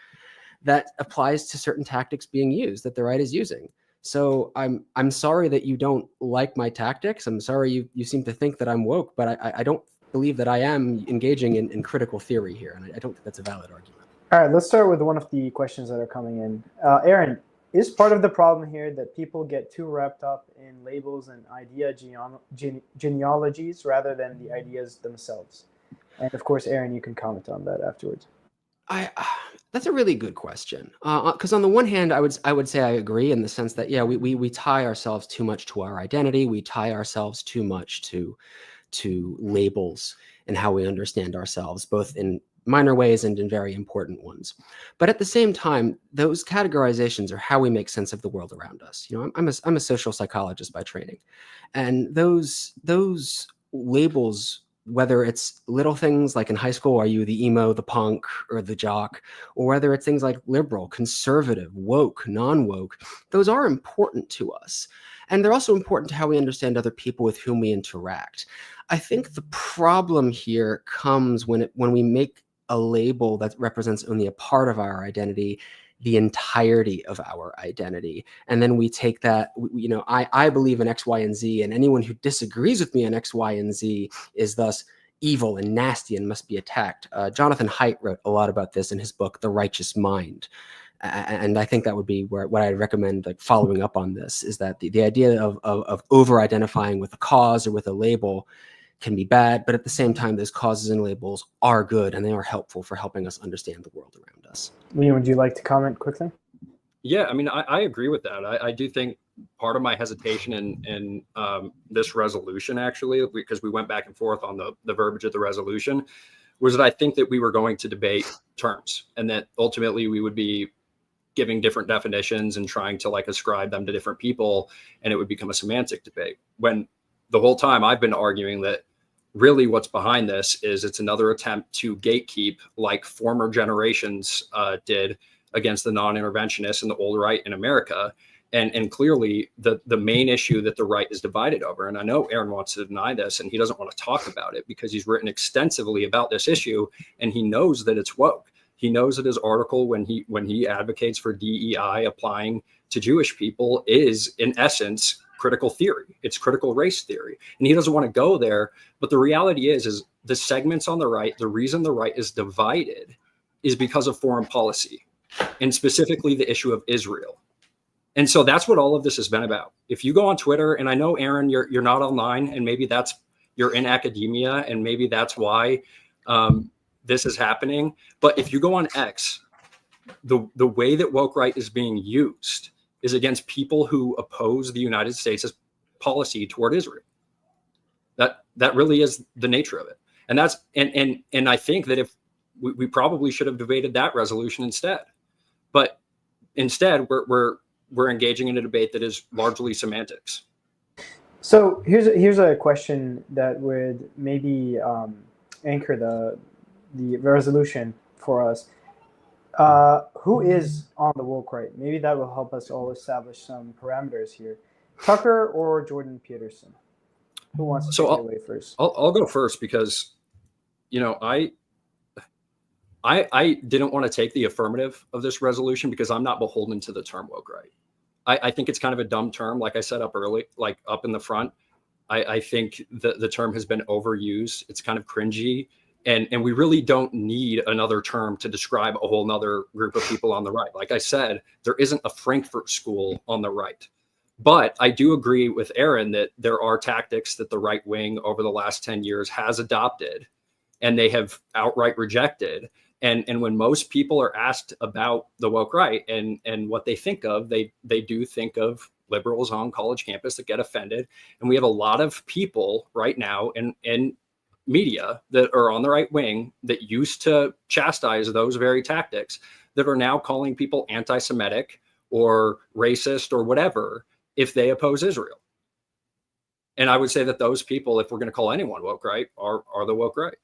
[SPEAKER 3] that applies to certain tactics being used that the right is using. So I'm sorry that you don't like my tactics. I'm sorry you seem to think that I'm woke, but I don't believe that I am engaging in critical theory here. And I don't think that's a valid argument.
[SPEAKER 1] All right, let's start with one of the questions that are coming in. Aaron, is part of the problem here that people get too wrapped up in labels and idea genealogies rather than the ideas themselves? And of course, Aaron, you can comment on that afterwards.
[SPEAKER 3] That's a really good question. Because on the one hand, I would say I agree in the sense that, yeah, we tie ourselves too much to our identity. We tie ourselves too much to labels and how we understand ourselves, both in minor ways and in very important ones. But at the same time, those categorizations are how we make sense of the world around us. You know, I'm a social psychologist by training, and those labels, whether it's little things like in high school, are you the emo, the punk, or the jock, or whether it's things like liberal, conservative, woke, non-woke, those are important to us. And they're also important to how we understand other people with whom we interact. I think the problem here comes when we make a label that represents only a part of our identity, the entirety of our identity. And then we take that, I believe in X, Y, and Z, and anyone who disagrees with me on X, Y, and Z is thus evil and nasty and must be attacked. Jonathan Haidt wrote a lot about this in his book, The Righteous Mind. And I think that would be what I'd recommend, like, following up on this, is that the idea of over-identifying with a cause or with a label can be bad, but at the same time, those causes and labels are good, and they are helpful for helping us understand the world around us.
[SPEAKER 1] Liam, would you like to comment quickly?
[SPEAKER 2] Yeah, I mean, I agree with that. I do think part of my hesitation in this resolution, actually, because we went back and forth on the verbiage of the resolution, was that I think that we were going to debate terms, and that ultimately we would be giving different definitions and trying to, like, ascribe them to different people, and it would become a semantic debate. When the whole time I've been arguing that really what's behind this is it's another attempt to gatekeep, like former generations did against the non-interventionists and the old right in America. And clearly the main issue that the right is divided over, and I know Aaron wants to deny this and he doesn't want to talk about it because he's written extensively about this issue and he knows that it's woke. He knows that his article, when he advocates for DEI applying to Jewish people, is in essence critical theory. It's critical race theory. And he doesn't want to go there. But the reality is the segments on the right, the reason the right is divided is because of foreign policy, and specifically the issue of Israel. And so that's what all of this has been about. If you go on Twitter, and I know, Aaron, you're not online, and maybe you're in academia, and maybe that's why this is happening. But if you go on X, the way that woke right is being used is against people who oppose the United States' policy toward Israel. That really is the nature of it. And that's and I think that if we probably should have debated that resolution instead, but instead we're engaging in a debate that is largely semantics.
[SPEAKER 1] So here's a question that would maybe anchor the resolution for us. Who is on the woke right? Maybe that will help us all establish some parameters here. Tucker or Jordan Peterson? Who wants to take it away first?
[SPEAKER 2] I'll go first because, I didn't want to take the affirmative of this resolution because I'm not beholden to the term woke right. I think it's kind of a dumb term, like I said up early, like up in the front. I think the term has been overused. It's kind of cringy. And we really don't need another term to describe a whole nother group of people on the right. Like I said, there isn't a Frankfurt School on the right. But I do agree with Aaron that there are tactics that the right wing over the last 10 years has adopted and they have outright rejected. And when most people are asked about the woke right and what they think of, they do think of liberals on college campus that get offended. And we have a lot of people right now in media that are on the right wing that used to chastise those very tactics that are now calling people anti-Semitic or racist or whatever if they oppose Israel. And I would say that those people, if we're going to call anyone woke right, are the woke right.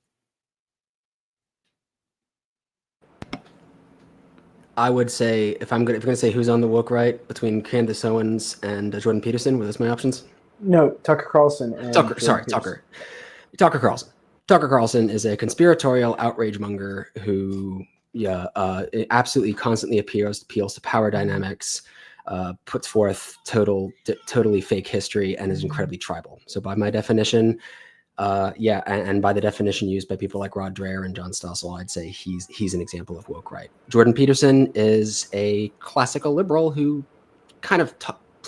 [SPEAKER 3] I would say if you're going to say who's on the woke right between Candace Owens and Jordan Peterson, were those my options?
[SPEAKER 1] No, Tucker Carlson. And
[SPEAKER 3] Tucker Carlson. Tucker Carlson is a conspiratorial outrage monger who, absolutely constantly appeals to power dynamics, puts forth totally fake history, and is incredibly tribal. So by my definition, and by the definition used by people like Rod Dreher and John Stossel, I'd say he's an example of woke right. Jordan Peterson is a classical liberal who kind of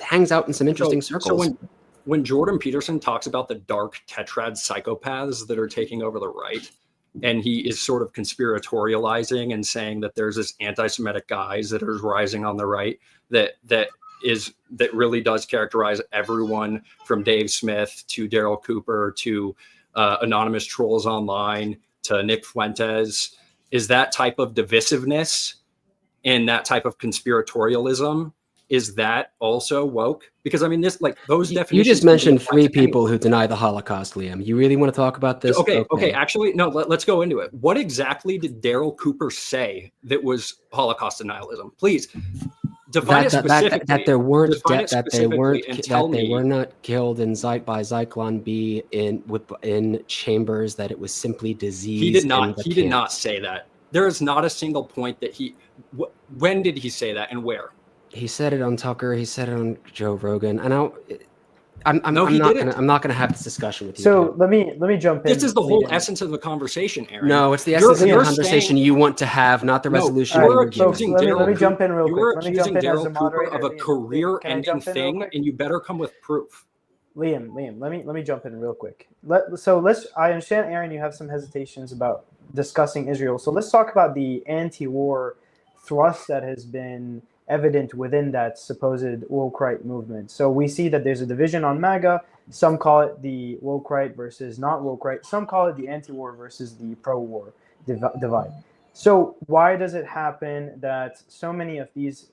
[SPEAKER 3] hangs out in some interesting circles.
[SPEAKER 2] So when Jordan Peterson talks about the dark tetrad psychopaths that are taking over the right, and he is sort of conspiratorializing and saying that there's this anti-Semitic guise that is rising on the right that really does characterize everyone from Dave Smith to Daryl Cooper to anonymous trolls online to Nick Fuentes, is that type of divisiveness and that type of conspiratorialism. Is that also woke? Because I mean, those definitions. You
[SPEAKER 3] just mentioned 3 people who deny the Holocaust, Liam. You really want to talk about this?
[SPEAKER 2] Okay. Actually, no. Let's go into it. What exactly did Daryl Cooper say that was Holocaust denialism? Please define it specifically.
[SPEAKER 3] That they were not killed by Zyklon B in chambers. That it was simply disease.
[SPEAKER 2] He did not say that. There is not a single point that he. When did he say that and where?
[SPEAKER 3] He said it on Tucker. He said it on Joe Rogan. And I'm not going to have this discussion with you.
[SPEAKER 1] So let me jump in.
[SPEAKER 2] This is the whole essence of the conversation, Aaron.
[SPEAKER 3] No, it's the essence of the conversation you want to have, not the resolution.
[SPEAKER 1] Let me jump in real quick.
[SPEAKER 2] You're accusing Daryl Cooper of a career-ending thing, and you better come with proof.
[SPEAKER 1] Liam, let me jump in real quick. I understand, Aaron, you have some hesitations about discussing Israel. So let's talk about the anti-war thrust that has been evident within that supposed woke right movement. So we see that there's a division on MAGA. Some call it the woke right versus not woke right. Some call it the anti-war versus the pro-war divide. So why does it happen that so many of these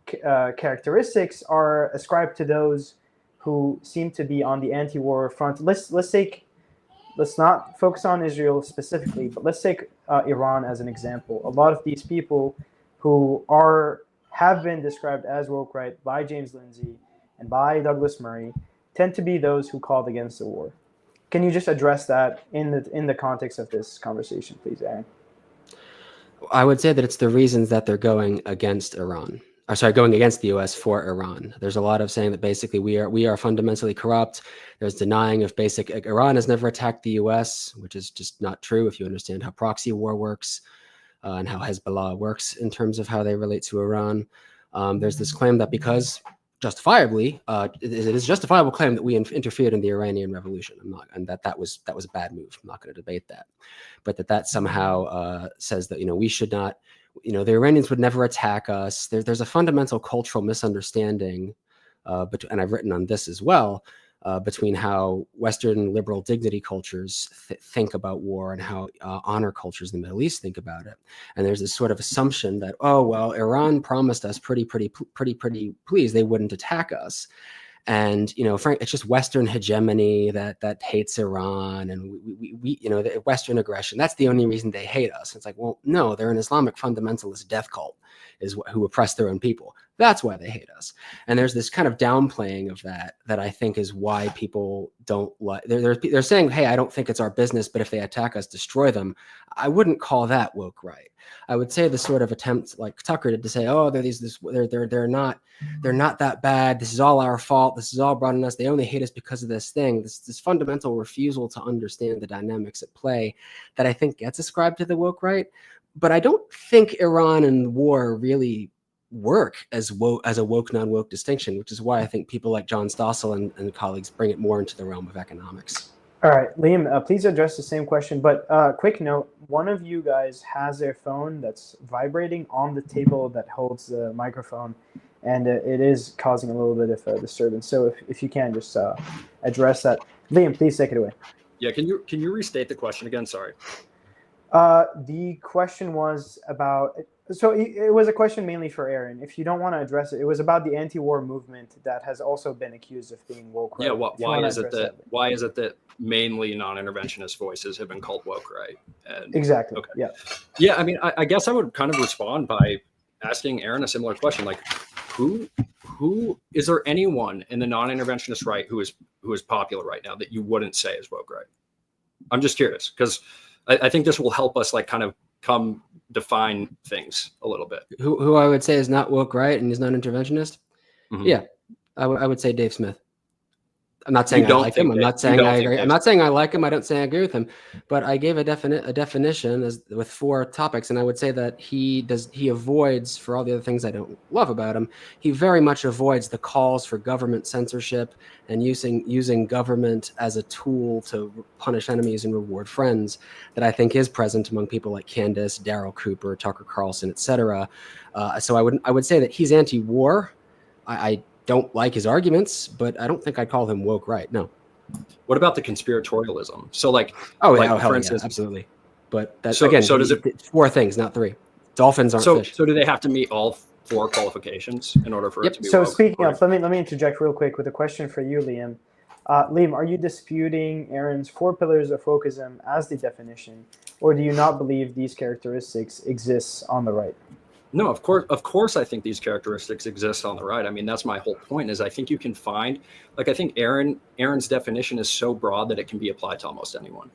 [SPEAKER 1] characteristics are ascribed to those who seem to be on the anti-war front? Let's not focus on Israel specifically, but let's take Iran as an example. A lot of these people who have been described as woke right by James Lindsay and by Douglas Murray tend to be those who called against the war. Can you just address that in the context of this conversation, please, Aaron?
[SPEAKER 3] I would say that it's the reasons that they're going against Iran. Going against the U.S. for Iran. There's a lot of saying that basically we are fundamentally corrupt. There's denying of Iran has never attacked the U.S., which is just not true if you understand how proxy war works. And how Hezbollah works in terms of how they relate to Iran. There's this claim that because justifiably, it is a justifiable claim that we interfered in the Iranian Revolution. That was a bad move. I'm not going to debate that, but that somehow says that we should not, the Iranians would never attack us. There's a fundamental cultural misunderstanding, and I've written on this as well, between how Western liberal dignity cultures think about war and how honor cultures in the Middle East think about it. And there's this sort of assumption that, oh, well, Iran promised us pretty please they wouldn't attack us. And, Frank, it's just Western hegemony that hates Iran, and we the Western aggression. That's the only reason they hate us. It's like, well, no, they're an Islamic fundamentalist death cult who oppress their own people. That's why they hate us. And there's this kind of downplaying of that I think is why people don't like. They're saying, hey, I don't think it's our business, but if they attack us, destroy them. I wouldn't call that woke right. I would say the sort of attempt like Tucker did to say, oh, they're not that bad. This is all our fault. This is all brought on us. They only hate us because of this thing. This fundamental refusal to understand the dynamics at play that I think gets ascribed to the woke right. But I don't think Iran and war really work as a woke non-woke distinction, which is why I think people like John Stossel and colleagues bring it more into the realm of economics.
[SPEAKER 1] All right, Liam, please address the same question. But quick note, one of you guys has their phone that's vibrating on the table that holds the microphone, and it is causing a little bit of a disturbance. So if you can just address that. Liam, please take it away.
[SPEAKER 2] Yeah, can you restate the question again? Sorry.
[SPEAKER 1] The question was about, so it was a question mainly for Aaron. If you don't want to address it, it was about the anti-war movement that has also been accused of being woke right.
[SPEAKER 2] Yeah, why is it that mainly non-interventionist voices have been called woke right?
[SPEAKER 1] Exactly.
[SPEAKER 2] Okay.
[SPEAKER 1] Yeah.
[SPEAKER 2] Yeah, I mean, I guess I would kind of respond by asking Aaron a similar question, like, who is there anyone in the non-interventionist right who is popular right now that you wouldn't say is woke right? I'm just curious because I think this will help us like kind of come define things a little bit.
[SPEAKER 3] Who I would say is not woke right and is not interventionist? Mm-hmm. Yeah, I would say Dave Smith. I'm not saying I like him. I'm not saying I agree. I'm not saying I like him. I don't say I agree with him. But I gave a definition with 4 topics, and I would say that he avoids, for all the other things I don't love about him, he very much avoids the calls for government censorship and using government as a tool to punish enemies and reward friends that I think is present among people like Candace, Daryl Cooper, Tucker Carlson, etc. So I would say that he's anti-war. I don't like his arguments, but I don't think I'd call him woke right. No.
[SPEAKER 2] What about the conspiratorialism? So for instance,
[SPEAKER 3] yeah, absolutely. But that's
[SPEAKER 2] so does it
[SPEAKER 3] 4 things, not 3. Dolphins aren't fish.
[SPEAKER 2] So do they have to meet all 4 qualifications in order for it to be
[SPEAKER 1] so
[SPEAKER 2] woke?
[SPEAKER 1] Speaking of, let me interject real quick with a question for you, Liam. Liam, are you disputing Aaron's 4 pillars of wokeism as the definition, or do you not believe these characteristics exist on the right?
[SPEAKER 2] No, of course, I think these characteristics exist on the right. I mean, that's my whole point. Is I think you can find, I think Aaron's definition is so broad that it can be applied to almost anyone.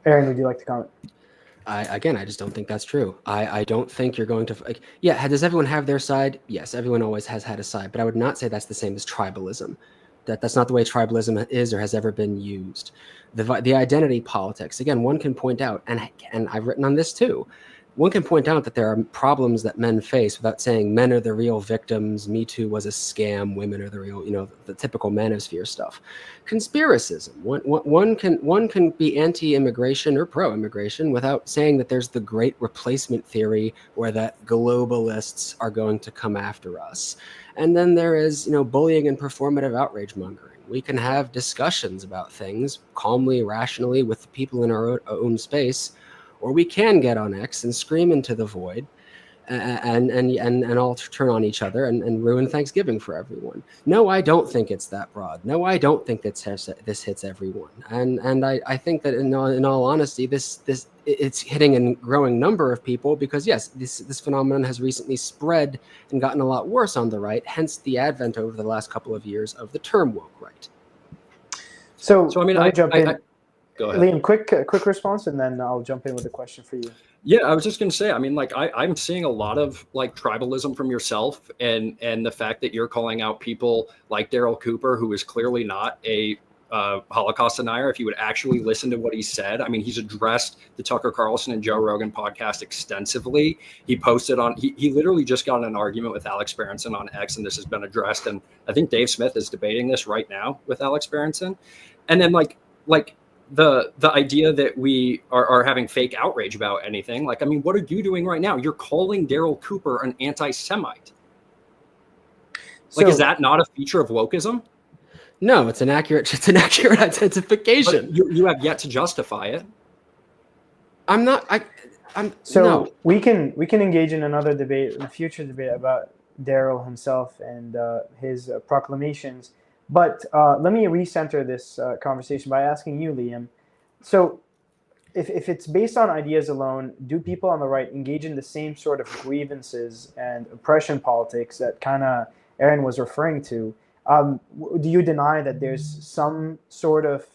[SPEAKER 1] Aaron, would you like to comment?
[SPEAKER 3] I just don't think that's true. I don't think you're going to does everyone have their side? Yes, everyone always has had a side, but I would not say that's the same as tribalism. That's not the way tribalism is or has ever been used. The identity politics, again, one can point out, and I've written on this too, one can point out that there are problems that men face without saying men are the real victims, Me Too was a scam, women are the real, the typical manosphere stuff. Conspiracism. One can be anti-immigration or pro-immigration without saying that there's the great replacement theory or that globalists are going to come after us. And then there is, bullying and performative outrage mongering. We can have discussions about things calmly, rationally with the people in our own space, or we can get on X and scream into the void and all turn on each other and ruin Thanksgiving for everyone. No, I don't think it's that broad. No, I don't think this hits everyone. And I think that in all honesty, this it's hitting a growing number of people because yes, this phenomenon has recently spread and gotten a lot worse on the right. Hence the advent over the last couple of years of the term woke right.
[SPEAKER 1] So I mean, I jump in.
[SPEAKER 2] Go ahead.
[SPEAKER 1] Liam, quick response, and then I'll jump in with a question for you.
[SPEAKER 2] Yeah, I was just going to say, I mean, I'm seeing a lot of tribalism from yourself and the fact that you're calling out people like Daryl Cooper, who is clearly not a Holocaust denier. If you would actually listen to what he said, I mean, he's addressed the Tucker Carlson and Joe Rogan podcast extensively. He posted he literally just got in an argument with Alex Berenson on X, and this has been addressed. And I think Dave Smith is debating this right now with Alex Berenson. And then the idea that we are having fake outrage about anything, I mean, what are you doing right now? You're calling Daryl Cooper an anti-Semite. Like,
[SPEAKER 1] So,
[SPEAKER 2] is that not a feature of wokeism?
[SPEAKER 3] No, it's an accurate identification.
[SPEAKER 2] But you have yet to justify it.
[SPEAKER 3] I'm not.
[SPEAKER 1] so
[SPEAKER 3] no.
[SPEAKER 1] we can engage in another debate, a future debate about Daryl himself and his proclamations. But let me recenter this conversation by asking you, Liam. So, if it's based on ideas alone, do people on the right engage in the same sort of grievances and oppression politics that kind of Aaron was referring to? Do you deny that there's some sort of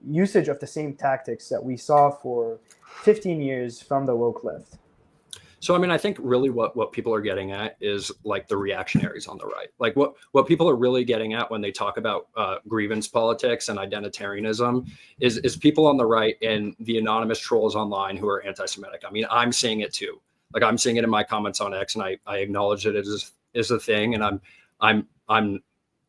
[SPEAKER 1] usage of the same tactics that we saw for 15 years from the woke left?
[SPEAKER 2] So, I mean, I think really what people are getting at is like the reactionaries on the right. Like what people are really getting at when they talk about grievance politics and identitarianism is people on the right and the anonymous trolls online who are anti-Semitic. I mean, I'm seeing it too. Like, I'm seeing it in my comments on X, and I acknowledge that it is a thing, and I'm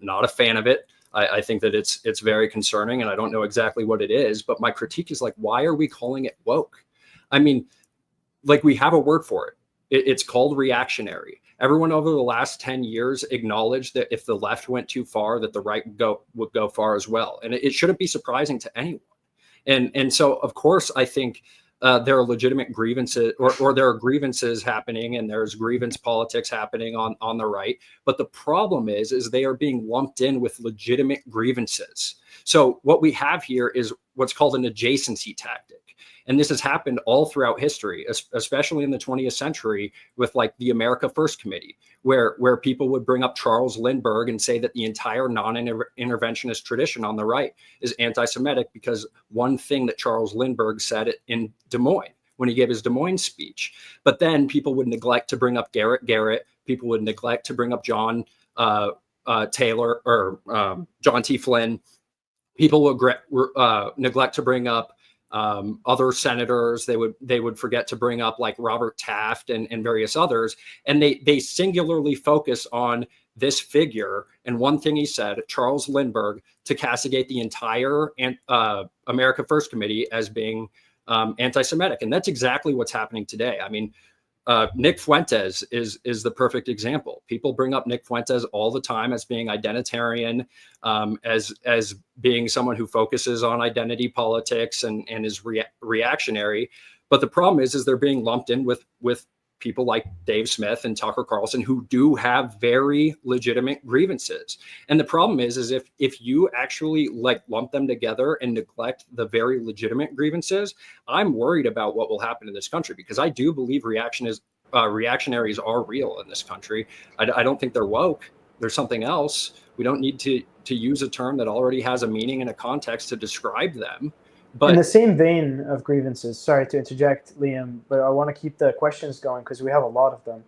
[SPEAKER 2] not a fan of it. I think that it's very concerning, and I don't know exactly what it is. But my critique is like, why are we calling it woke? I mean, like, we have a word for it. It's called reactionary. Everyone over the last 10 years acknowledged that if the left went too far, that the right would go far as well. And it shouldn't be surprising to anyone. And so, of course, I think there are legitimate grievances, or there are grievances happening, and there's grievance politics happening on the right. But the problem is they are being lumped in with legitimate grievances. So what we have here is what's called an adjacency tactic. And this has happened all throughout history, especially in the 20th century with like the America First Committee, where people would bring up Charles Lindbergh and say that the entire non-interventionist tradition on the right is anti-Semitic because one thing that Charles Lindbergh said in Des Moines, when he gave his Des Moines speech. But then people would neglect to bring up Garrett. People would neglect to bring up John Taylor or John T. Flynn. People would neglect to bring up other senators. They would forget to bring up like Robert Taft and various others. And they singularly focus on this figure and one thing he said, Charles Lindbergh, to castigate the entire America First Committee as being anti-Semitic. And that's exactly what's happening today. I mean, Nick Fuentes is the perfect example. People bring up Nick Fuentes all the time as being identitarian, as being someone who focuses on identity politics and is reactionary. But the problem is they're being lumped in with people like Dave Smith and Tucker Carlson, who do have very legitimate grievances. And the problem is if you actually like lump them together and neglect the very legitimate grievances, I'm worried about what will happen in this country, because I do believe reactionaries are real in this country. I don't think they're woke. There's something else. We don't need to use a term that already has a meaning and a context to describe them. But
[SPEAKER 1] in the same vein of grievances, sorry to interject, Liam, but I want to keep the questions going because we have a lot of them.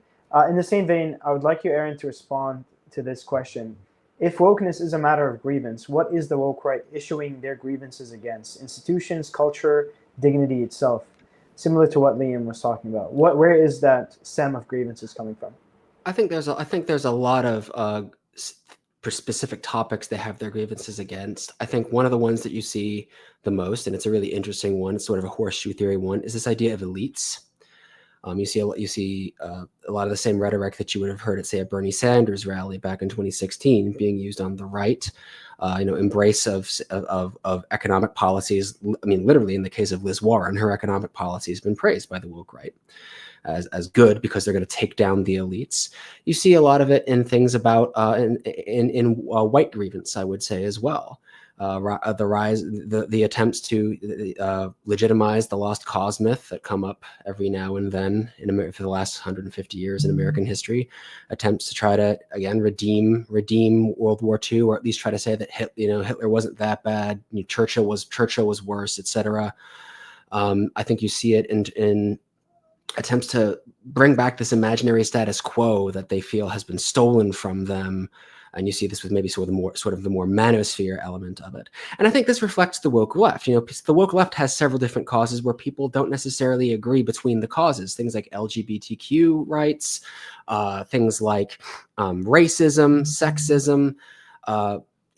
[SPEAKER 1] In the same vein, I would like you, Aaron, to respond to this question. If wokeness is a matter of grievance, what is the woke right issuing their grievances against? Institutions, culture, dignity itself? Similar to what Liam was talking about. Where is that stem of grievances coming from?
[SPEAKER 3] I think there's a lot of for specific topics they have their grievances against. I think one of the ones that you see the most, and it's a really interesting one, it's sort of a horseshoe theory one, is this idea of elites. You see a lot of the same rhetoric that you would have heard at, say, a Bernie Sanders rally back in 2016 being used on the right. Embrace of economic policies. I mean, literally, in the case of Liz Warren, her economic policy has been praised by the woke right as good because they're going to take down the elites. You see a lot of it in things about in white grievance, I would say, as well. The attempts to legitimize the lost cause myth that come up every now and then in America for the last 150 years in American history, attempts to try to again redeem World War II, or at least try to say that Hitler wasn't that bad, Churchill was worse, etc. I think you see it in attempts to bring back this imaginary status quo that they feel has been stolen from them. And you see this with maybe sort of the more manosphere element of it. And I think this reflects the woke left. The woke left has several different causes where people don't necessarily agree between the causes. Things like LGBTQ rights, things like racism, sexism,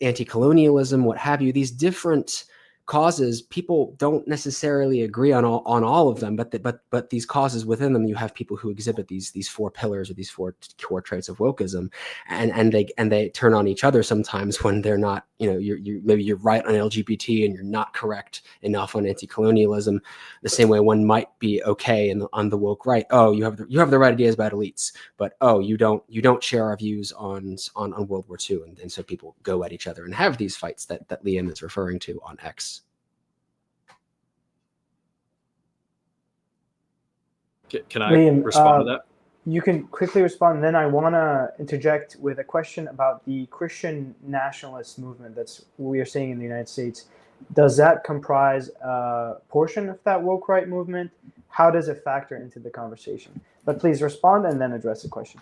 [SPEAKER 3] anti-colonialism, what have you. These different causes, people don't necessarily agree on all of them, but these causes within them, you have people who exhibit these 4 pillars or these 4 core traits of wokeism, and they turn on each other sometimes when they're not, maybe you're right on LGBT and you're not correct enough on anti-colonialism. The same way one might be okay on the woke right. Oh, you have the right ideas about elites, but you don't share our views on World War II, and so people go at each other and have these fights that Liam is referring to on X.
[SPEAKER 2] Can I
[SPEAKER 1] Liam,
[SPEAKER 2] respond to that?
[SPEAKER 1] You can quickly respond, and then I want to interject with a question about the Christian nationalist movement that's we are seeing in the United States. Does that comprise a portion of that woke right movement? How does it factor into the conversation? But please respond and then address the question.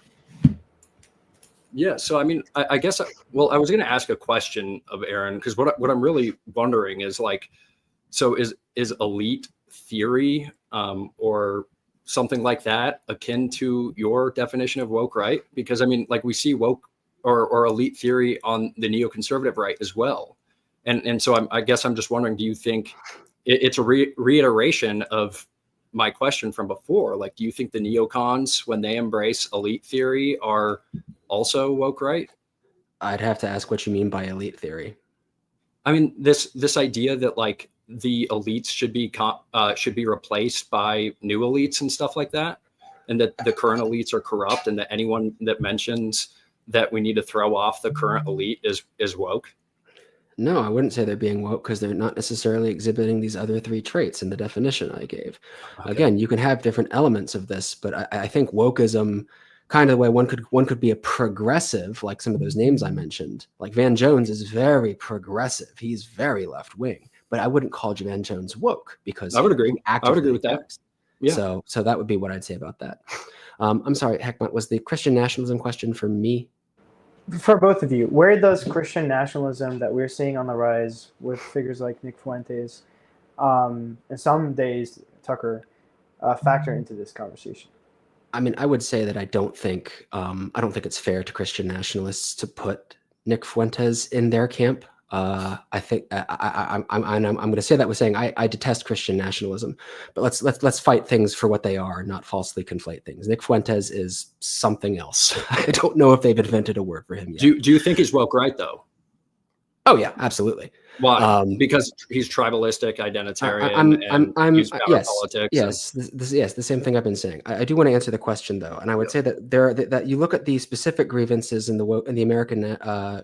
[SPEAKER 2] Yeah, so I mean, I guess, well, I was going to ask a question of Aaron, because what I'm really wondering is, like, so is elite theory or something like that akin to your definition of woke right? Because I mean, like, we see woke or elite theory on the neoconservative right as well. And so I guess I'm just wondering, do you think it's a reiteration of my question from before? Like, do you think the neocons, when they embrace elite theory, are also woke right?
[SPEAKER 3] I'd have to ask what you mean by elite theory.
[SPEAKER 2] I mean, this idea that, like, the elites should be replaced by new elites and stuff like that, and that the current elites are corrupt, and that anyone that mentions that we need to throw off the current elite is woke.
[SPEAKER 3] No, I wouldn't say they're being woke, because they're not necessarily exhibiting these other 3 traits in the definition I gave. Okay. Again, you can have different elements of this, but I think wokeism, kind of the way one could be a progressive, like some of those names I mentioned. Like Van Jones is very progressive. He's very left wing, but I wouldn't call Van Jones woke, because
[SPEAKER 2] I would agree. I would agree with
[SPEAKER 3] that. Yeah. So that would be what I'd say about that. I'm sorry, Heckman, was the Christian nationalism question for me?
[SPEAKER 1] For both of you, where does Christian nationalism that we're seeing on the rise with figures like Nick Fuentes, and some days Tucker, factor into this conversation?
[SPEAKER 3] I mean, I would say that I don't think it's fair to Christian nationalists to put Nick Fuentes in their camp. I think I'm going to say that with saying I detest Christian nationalism, but let's fight things for what they are, not falsely conflate things. Nick Fuentes is something else. I don't know if they've invented a word for him yet.
[SPEAKER 2] Do you think he's woke right though?
[SPEAKER 3] Oh yeah, absolutely.
[SPEAKER 2] Why? Because he's tribalistic, identitarian, and use power politics.
[SPEAKER 3] Yes, the same thing I've been saying. I do want to answer the question though, and I would say that that you look at the specific grievances in the American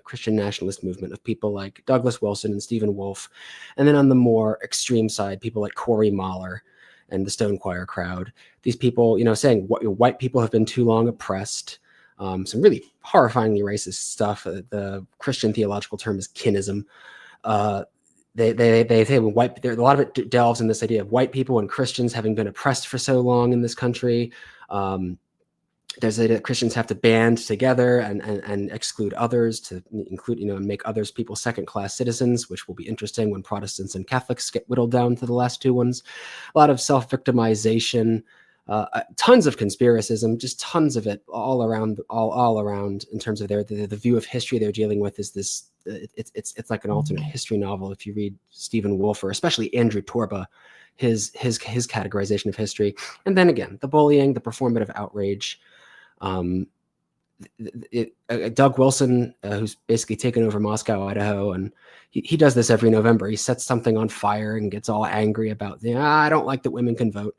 [SPEAKER 3] Christian nationalist movement of people like Douglas Wilson and Stephen Wolfe, and then on the more extreme side, people like Corey Mahler and the Stone Choir crowd. These people, saying white people have been too long oppressed. Some really horrifyingly racist stuff. The Christian theological term is kinism. They say a lot of it delves in this idea of white people and Christians having been oppressed for so long in this country. There's a that Christians have to band together and exclude others, to include, make others people second-class citizens, which will be interesting when Protestants and Catholics get whittled down to the last 2 ones. A lot of self-victimization. Tons of conspiracism, just tons of it all around in terms of the view of history they're dealing with is this. It's like an alternate history novel. If you read Stephen Wolfe, or especially Andrew Torba, his categorization of history, and then again the bullying, the performative outrage. Doug Wilson, who's basically taken over Moscow, Idaho, and he does this every November. He sets something on fire and gets all angry about, I don't like that women can vote.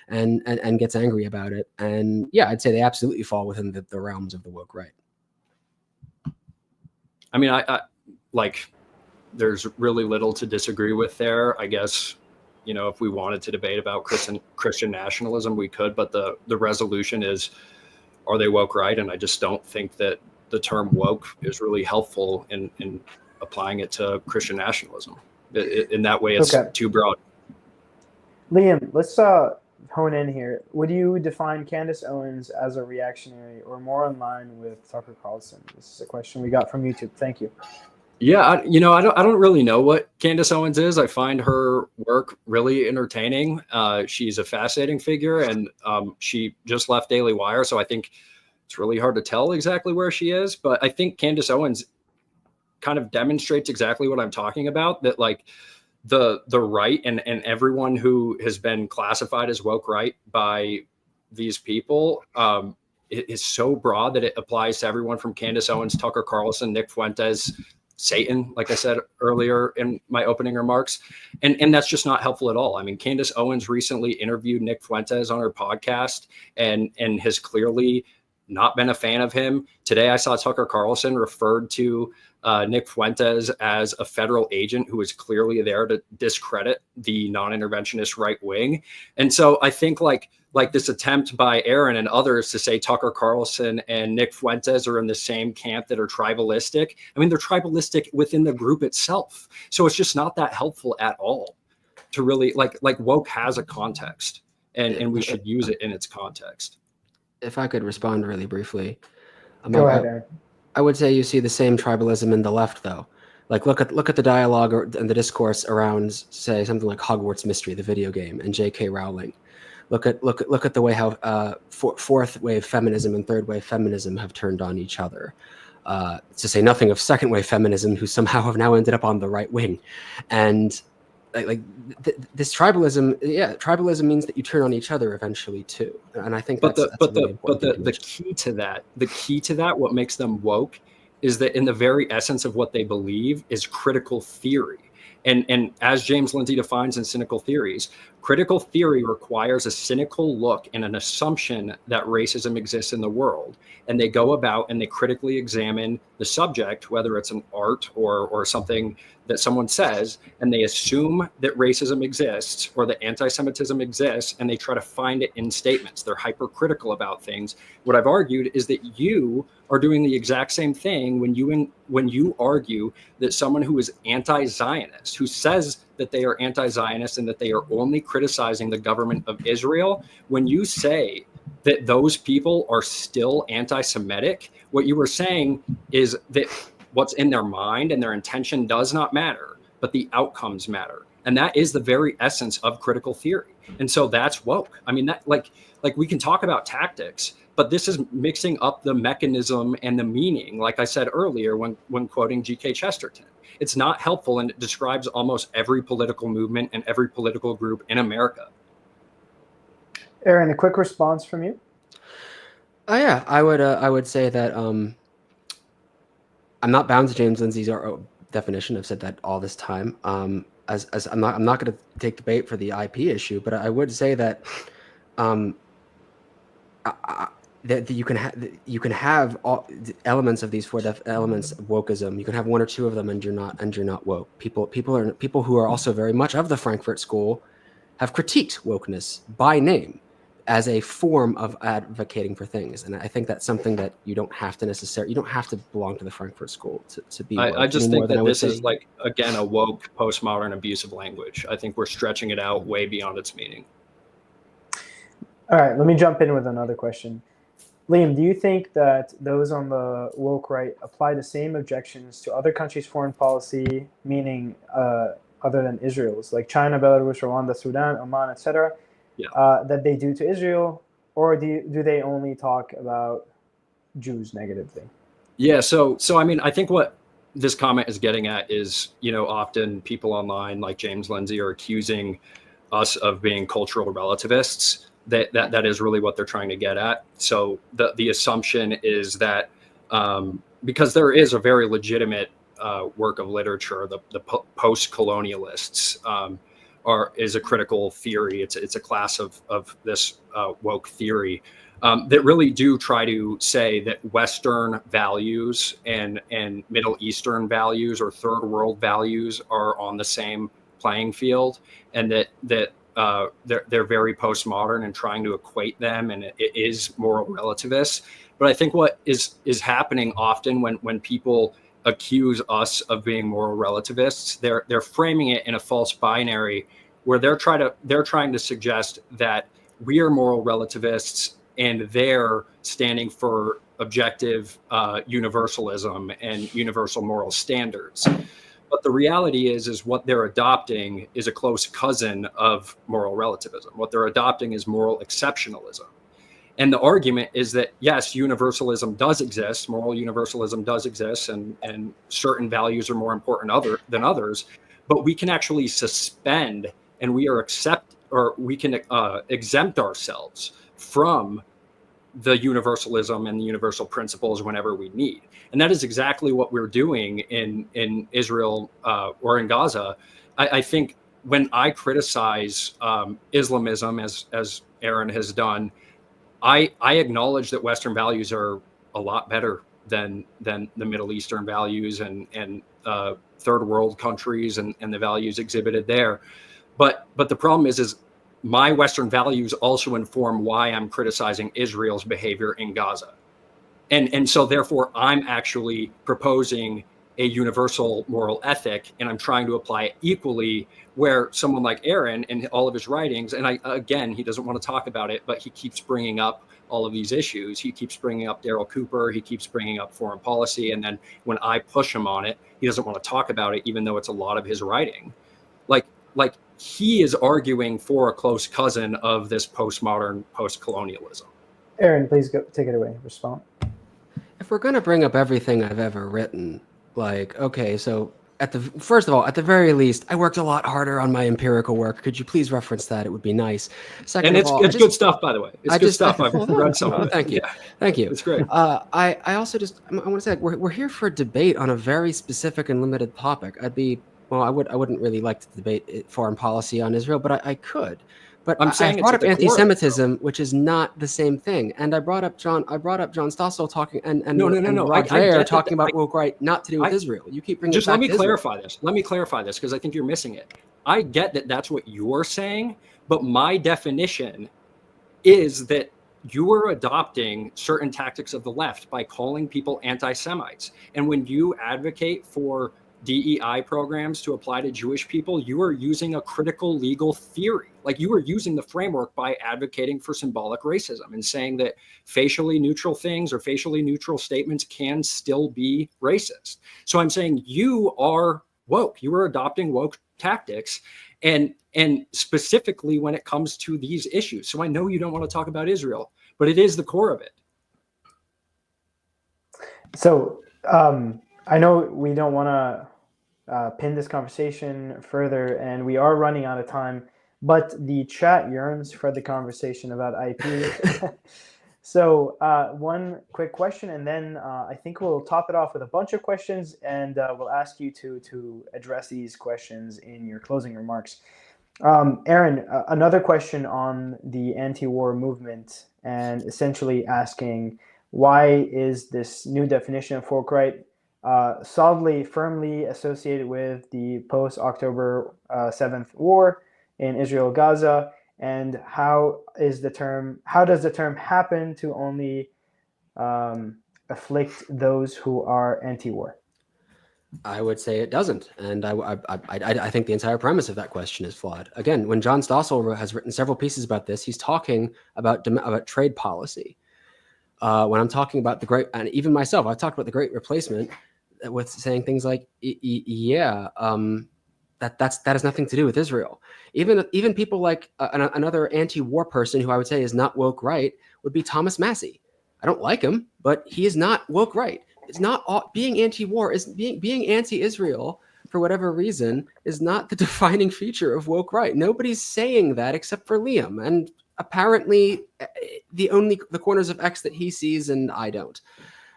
[SPEAKER 3] And gets angry about it. And yeah, I'd say they absolutely fall within the realms of the woke right.
[SPEAKER 2] I mean, I like, there's really little to disagree with there. I guess, if we wanted to debate about Christian nationalism, we could, but the resolution is, are they woke right? And I just don't think that the term woke is really helpful in applying it to Christian nationalism. In that way, it's too broad.
[SPEAKER 1] Liam, let's hone in here. Would you define Candace Owens as a reactionary or more in line with Tucker Carlson? This is a question we got from YouTube. Thank you.
[SPEAKER 2] Yeah, I don't really know what Candace Owens is. I find her work really entertaining. She's a fascinating figure, and she just left Daily Wire, so I think it's really hard to tell exactly where she is. But I think Candace Owens kind of demonstrates exactly what I'm talking about, that like the right and everyone who has been classified as woke right by these people is so broad that it applies to everyone from Candace Owens, Tucker Carlson, Nick Fuentes, Satan, like I said earlier in my opening remarks. And that's just not helpful at all. I mean, Candace Owens recently interviewed Nick Fuentes on her podcast and has clearly not been a fan of him. Today, I saw Tucker Carlson referred to Nick Fuentes as a federal agent who is clearly there to discredit the non-interventionist right wing. And so I think like this attempt by Aaron and others to say Tucker Carlson and Nick Fuentes are in the same camp that are tribalistic. I mean, they're tribalistic within the group itself. So it's just not that helpful at all to really like woke has a context and we should use it in its context.
[SPEAKER 3] If I could respond really briefly.
[SPEAKER 1] Go ahead, Aaron.
[SPEAKER 3] I would say you see the same tribalism in the left, though. Like look at the dialogue and the discourse around, say, something like Hogwarts Mystery, the video game, and J.K. Rowling. Look at the way how fourth wave feminism and third wave feminism have turned on each other. To say nothing of second wave feminism, who somehow have now ended up on the right wing, and this tribalism, tribalism means that you turn on each other eventually too. And I think
[SPEAKER 2] the key to that, what makes them woke, is that in the very essence of what they believe is critical theory. And as James Lindsay defines in Cynical Theories, critical theory requires a cynical look and an assumption that racism exists in the world. And they go about and they critically examine the subject, whether it's an art or something that someone says, and they assume that racism exists or that anti-Semitism exists, and they try to find it in statements. They're hypercritical about things. What I've argued is that you are doing the exact same thing when you argue that someone who is anti-Zionist, who says that they are anti-Zionist and that they are only criticizing the government of Israel, when you say that those people are still anti-Semitic, what you were saying is that what's in their mind and their intention does not matter, but the outcomes matter. And that is the very essence of critical theory. And so that's woke. I mean, that like we can talk about tactics, but this is mixing up the mechanism and the meaning, like I said earlier when quoting G.K. Chesterton. It's not helpful, and it describes almost every political movement and every political group in America.
[SPEAKER 1] Aaron, a quick response from you?
[SPEAKER 3] Yeah, I would say that I'm not bound to James Lindsay's definition. I've said that all this time. As I'm not going to take the bait for the IP issue, but I would say that that you can have all elements of these four elements of wokeism. You can have one or two of them, and you're not woke. People who are also very much of the Frankfurt School have critiqued wokeness by name as a form of advocating for things. And I think that's something that you don't have to belong to the Frankfurt School to be woke.
[SPEAKER 2] I just think that this is like, again, a woke, postmodern, abusive language. I think we're stretching it out way beyond its meaning.
[SPEAKER 1] All right, let me jump in with another question. Liam, do you think that those on the woke right apply the same objections to other countries' foreign policy, meaning other than Israel's, like China, Belarus, Rwanda, Sudan, Oman, etc., that they do to Israel, or do they only talk about Jews negatively?
[SPEAKER 2] Yeah, so I mean, I think what this comment is getting at is, often people online like James Lindsay are accusing us of being cultural relativists. That is really what they're trying to get at. So the assumption is that because there is a very legitimate work of literature, the post-colonialists is a critical theory. It's a class of this woke theory that really do try to say that Western values and Middle Eastern values or third world values are on the same playing field, and that they're very postmodern and trying to equate them, and it is moral relativist. But I think what is happening often when people accuse us of being moral relativists, they're framing it in a false binary where they're trying to suggest that we are moral relativists and they're standing for objective universalism and universal moral standards. But the reality is what they're adopting is a close cousin of moral relativism. What they're adopting is moral exceptionalism. And the argument is that, yes, universalism does exist, moral universalism does exist, and certain values are more important than others. but we can actually suspend and we can exempt ourselves from the universalism and the universal principles whenever we need. And that is exactly what we're doing in Israel or in Gaza. I think when I criticize Islamism, as Aaron has done, I acknowledge that Western values are a lot better than the Middle Eastern values and third world countries and the values exhibited there. But the problem is my Western values also inform why I'm criticizing Israel's behavior in Gaza. And so therefore I'm actually proposing a universal moral ethic, and I'm trying to apply it equally, where someone like Aaron in all of his writings, and again, he doesn't want to talk about it, but he keeps bringing up all of these issues. He keeps bringing up Daryl Cooper. He keeps bringing up foreign policy. And then when I push him on it, he doesn't want to talk about it, even though it's a lot of his writing. Like he is arguing for a close cousin of this postmodern, post-colonialism.
[SPEAKER 1] Aaron, please go take it away. Respond.
[SPEAKER 3] If we're going to bring up everything I've ever written, like, okay, so first of all, at the very least, I worked a lot harder on my empirical work. Could you please reference that? It would be nice.
[SPEAKER 2] Second of all, it's good stuff, by the way. It's good stuff. I've read some of it.
[SPEAKER 3] Thank you. Yeah. Thank you.
[SPEAKER 2] It's great.
[SPEAKER 3] I also I want to say, we're here for a debate on a very specific and limited topic. I wouldn't really like to debate foreign policy on Israel, but I could. But I brought up anti-Semitism, which is not the same thing. And I brought up John Stossel talking and Rod Dreher talking about woke right, not to do with Israel. You keep bringing
[SPEAKER 2] just let me clarify this. Let me clarify this, because I think you're missing it. I get that that's what you're saying, but my definition is that you are adopting certain tactics of the left by calling people anti-Semites. And when you advocate for DEI programs to apply to Jewish people, you are using a critical legal theory. Like, you are using the framework by advocating for symbolic racism and saying that facially neutral things or facially neutral statements can still be racist. So I'm saying you are woke. You are adopting woke tactics, and specifically when it comes to these issues. So I know you don't want to talk about Israel, but it is the core of it.
[SPEAKER 1] So I know we don't want to pin this conversation further, and we are running out of time, but the chat yearns for the conversation about IP. So one quick question, and then I think we'll top it off with a bunch of questions, and we'll ask you to address these questions in your closing remarks. Aaron, another question on the anti-war movement, and essentially asking, why is this new definition of folk right solidly, firmly associated with the post-October 7th war in Israel-Gaza, and how does the term happen to only afflict those who are anti-war?
[SPEAKER 3] I would say it doesn't, and I think the entire premise of that question is flawed. Again, when John Stossel has written several pieces about this, he's talking about trade policy. When I'm talking about and even myself, I've talked about the Great Replacement with saying things like, that has nothing to do with Israel. Even people like another anti-war person who I would say is not woke right would be Thomas Massey. I don't like him, but he is not woke right. It's not being anti-war, is being anti-Israel for whatever reason is not the defining feature of woke right. Nobody's saying that except for Liam, and apparently the corners of X that he sees and I don't.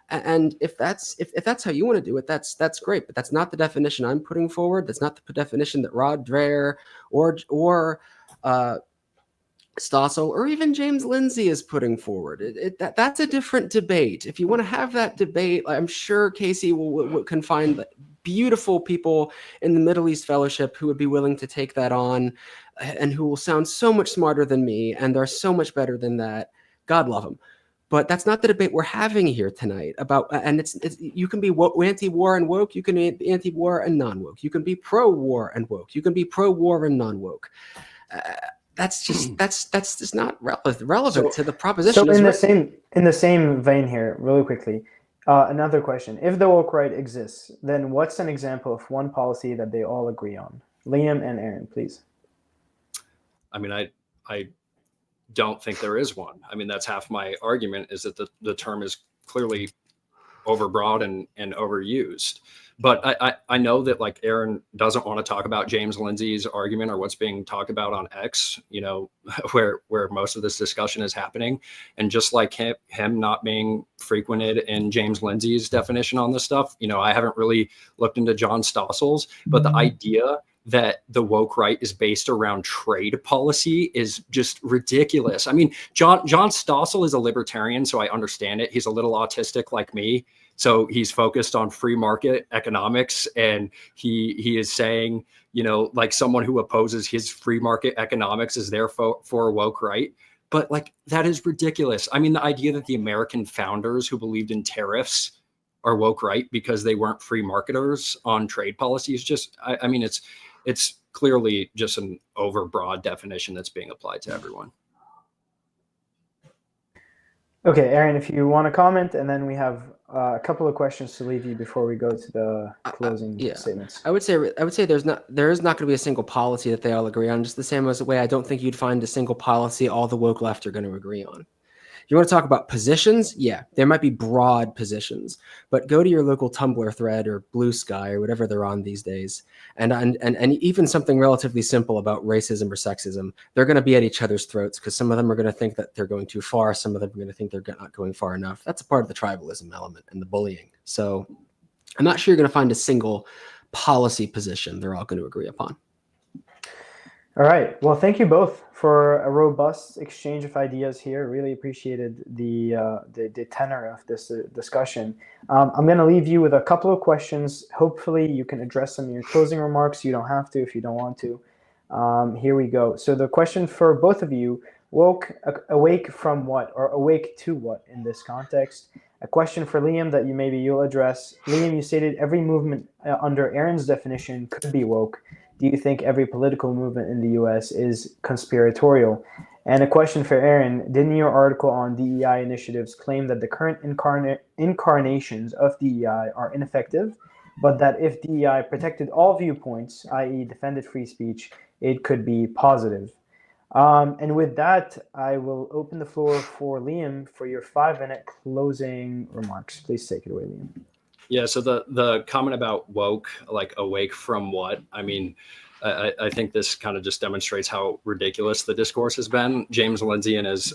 [SPEAKER 3] And if that's how you want to do it, that's great. But that's not the definition I'm putting forward. That's not the definition that Rod Dreher or Stossel or even James Lindsay is putting forward. That's a different debate. If you want to have that debate, I'm sure Casey can find beautiful people in the Middle East Fellowship who would be willing to take that on, and who will sound so much smarter than me, and they're so much better than that. God love them. But that's not the debate we're having here tonight. And it's you can be anti-war and woke. You can be anti-war and non-woke. You can be pro-war and woke. You can be pro-war and non-woke. That's just not relevant to the proposition.
[SPEAKER 1] So in the same vein here, really quickly, another question: if the woke right exists, then what's an example of one policy that they all agree on? Liam and Aaron, please.
[SPEAKER 2] I mean, I don't think there is one. I mean, that's half my argument, is that the term is clearly overbroad and overused. But I know that like Aaron doesn't want to talk about James Lindsay's argument or what's being talked about on X, you know, where most of this discussion is happening. And just like him not being frequented in James Lindsay's definition on this stuff, you know, I haven't really looked into John Stossel's, but the idea that the woke right is based around trade policy is just ridiculous. I mean, John Stossel is a libertarian, so I understand it. He's a little autistic like me. So he's focused on free market economics, and he is saying, you know, like someone who opposes his free market economics is there for woke right. But like, that is ridiculous. I mean, the idea that the American founders who believed in tariffs are woke right because they weren't free marketers on trade policy is just, I mean, it's clearly just an overbroad definition that's being applied to everyone.
[SPEAKER 1] Okay, Aaron, if you want to comment, and then we have a couple of questions to leave you before we go to the closing statements.
[SPEAKER 3] I would say there is not going to be a single policy that they all agree on. Just the same as the way I don't think you'd find a single policy all the woke left are going to agree on. You want to talk about positions? Yeah, there might be broad positions, but go to your local Tumblr thread or Blue Sky or whatever they're on these days, and even something relatively simple about racism or sexism, they're going to be at each other's throats because some of them are going to think that they're going too far, some of them are going to think they're not going far enough. That's a part of the tribalism element and the bullying. So I'm not sure you're going to find a single policy position they're all going to agree upon.
[SPEAKER 1] All right. Well, thank you both for a robust exchange of ideas here. Really appreciated the tenor of this discussion. I'm going to leave you with a couple of questions. Hopefully, you can address them in your closing remarks. You don't have to if you don't want to. Here we go. So the question for both of you: awake from what, or awake to what in this context? A question for Liam that you'll address. Liam, you stated every movement under Aaron's definition could be woke. Do you think every political movement in the U.S. is conspiratorial? And a question for Aaron: didn't your article on DEI initiatives claim that the current incarnations of DEI are ineffective, but that if DEI protected all viewpoints, i.e. defended free speech, it could be positive? And with that, I will open the floor for Liam for your 5-minute closing remarks. Please take it away, Liam.
[SPEAKER 2] Yeah, so the comment about woke, like awake from what? I mean, I think this kind of just demonstrates how ridiculous the discourse has been. James Lindsay in his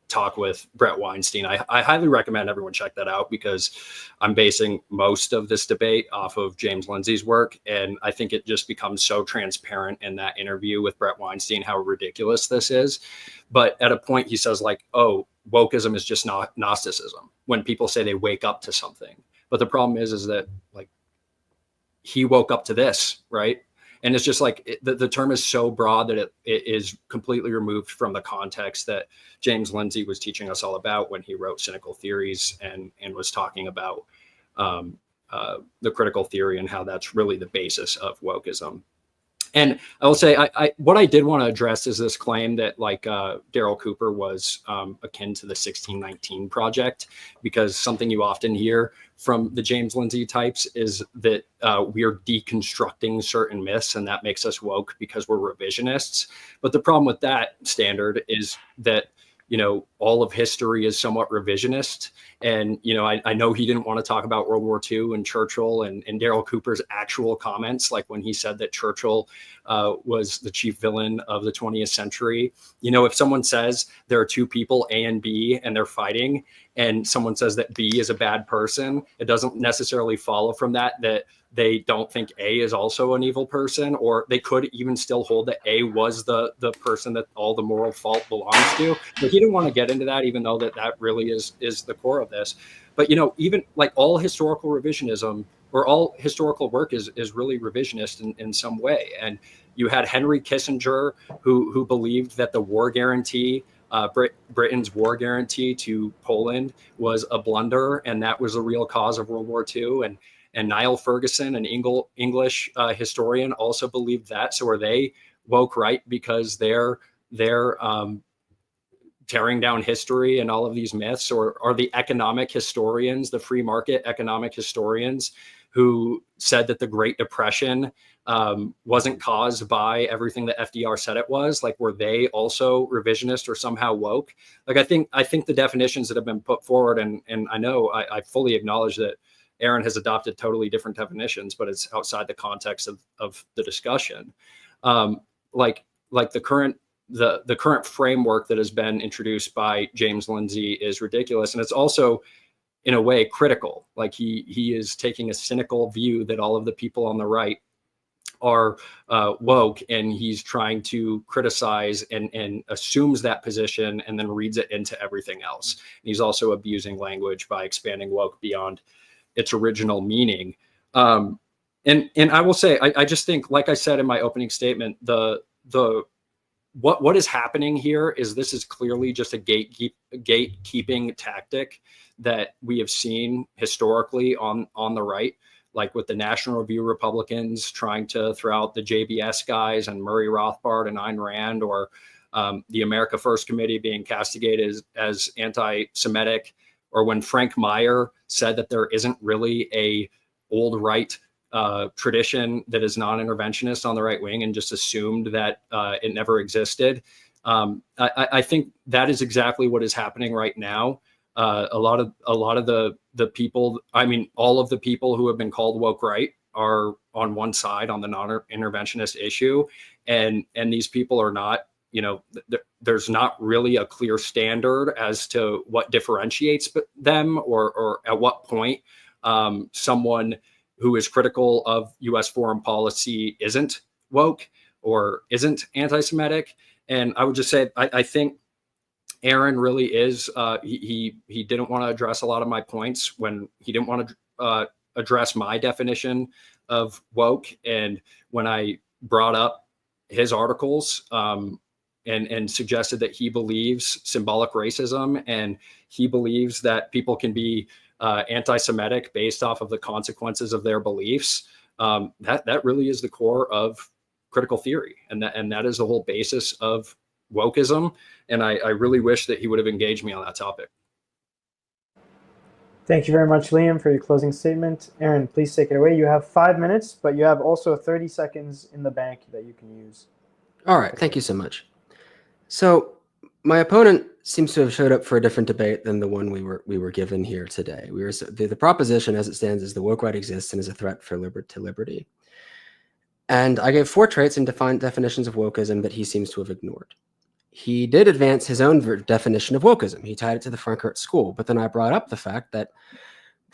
[SPEAKER 2] talk with Brett Weinstein, I highly recommend everyone check that out because I'm basing most of this debate off of James Lindsay's work. And I think it just becomes so transparent in that interview with Brett Weinstein how ridiculous this is. But at a point he says like, oh, wokeism is just not Gnosticism when people say they wake up to something. But the problem is that like he woke up to this, right? And it's just like the term is so broad that it is completely removed from the context that James Lindsay was teaching us all about when he wrote Cynical Theories and was talking about the critical theory and how that's really the basis of wokeism. And I will say, what I did want to address is this claim that like Daryl Cooper was akin to the 1619 Project, because something you often hear from the James Lindsay types is that we are deconstructing certain myths and that makes us woke because we're revisionists. But the problem with that standard is that, you know, all of history is somewhat revisionist. And, you know, I know he didn't want to talk about World War II and Churchill and Daryl Cooper's actual comments, like when he said that Churchill was the chief villain of the 20th century. You know, if someone says there are two people, A and B, and they're fighting, and someone says that B is a bad person, it doesn't necessarily follow from that they don't think A is also an evil person, or they could even still hold that A was the person that all the moral fault belongs to. But he didn't want to get into that, even though that really is the core of this. But, you know, even like all historical revisionism or all historical work is really revisionist in some way. And you had Henry Kissinger, who believed that the war guarantee, Britain's war guarantee to Poland was a blunder, and that was the real cause of World War II. And Niall Ferguson, an English historian, also believed that. So are they woke right because they're tearing down history and all of these myths, or are the economic historians, the free market economic historians who said that the Great Depression wasn't caused by everything that FDR said it was? Like, were they also revisionist or somehow woke? Like, I think the definitions that have been put forward, and I know I fully acknowledge that Aaron has adopted totally different definitions, but it's outside the context of the discussion. Like the current framework that has been introduced by James Lindsay is ridiculous. And it's also, in a way, critical. Like, he is taking a cynical view that all of the people on the right are woke, and he's trying to criticize and assumes that position and then reads it into everything else. And he's also abusing language by expanding woke beyond its original meaning. And I will say, I just think, like I said in my opening statement, what is happening here is this is clearly just a gatekeeping tactic that we have seen historically on the right, like with the National Review Republicans trying to throw out the JBS guys and Murray Rothbard and Ayn Rand, or the America First Committee being castigated as anti-Semitic, or when Frank Meyer said that there isn't really a old right tradition that is non-interventionist on the right wing and just assumed that it never existed. I think that is exactly what is happening right now. A lot of the people, I mean, all of the people who have been called woke right are on one side on the non-interventionist issue, and these people are not. There's not really a clear standard as to what differentiates them, or at what point someone who is critical of U.S. foreign policy isn't woke or isn't anti-Semitic. And I would just say, I think Aaron really is, he didn't want to address a lot of my points when he didn't want to address my definition of woke. And when I brought up his articles and suggested that he believes symbolic racism, and he believes that people can be anti-Semitic based off of the consequences of their beliefs, that really is the core of critical theory, and that is the whole basis of wokeism. And I really wish that he would have engaged me on that topic.
[SPEAKER 1] Thank you very much, Liam, for your closing statement. Aaron, please take it away. You have 5 minutes, but you have also 30 seconds in the bank that you can use.
[SPEAKER 3] All right, thank you so much. So my opponent seems to have showed up for a different debate than the one we were given here today. The proposition as it stands is the woke right exists and is a threat to liberty. And I gave 4 traits and defined definitions of wokeism that he seems to have ignored. He did advance his own definition of wokeism. He tied it to the Frankfurt School, but then I brought up the fact that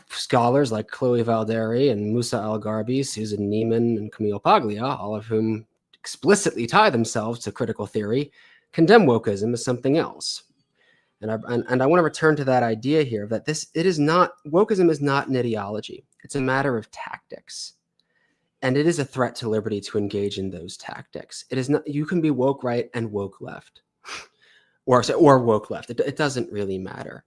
[SPEAKER 3] scholars like Chloe Valderi and Musa Al-Gharbi, Susan Neiman, and Camille Paglia, all of whom explicitly tie themselves to critical theory, condemn wokeism as something else. And I want to return to that idea here that wokeism is not an ideology. It's a matter of tactics. And it is a threat to liberty to engage in those tactics. It is not, you can be woke right and woke left, or woke left. It doesn't really matter.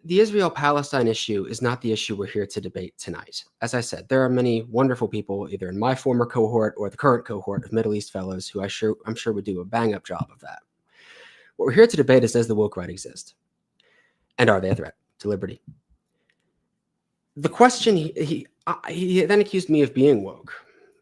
[SPEAKER 3] The Israel-Palestine issue is not the issue we're here to debate tonight. As I said, there are many wonderful people, either in my former cohort or the current cohort of Middle East fellows, who I'm sure would do a bang-up job of that. What we're here to debate is, does the woke right exist? And are they a threat to liberty? The question, he then accused me of being woke.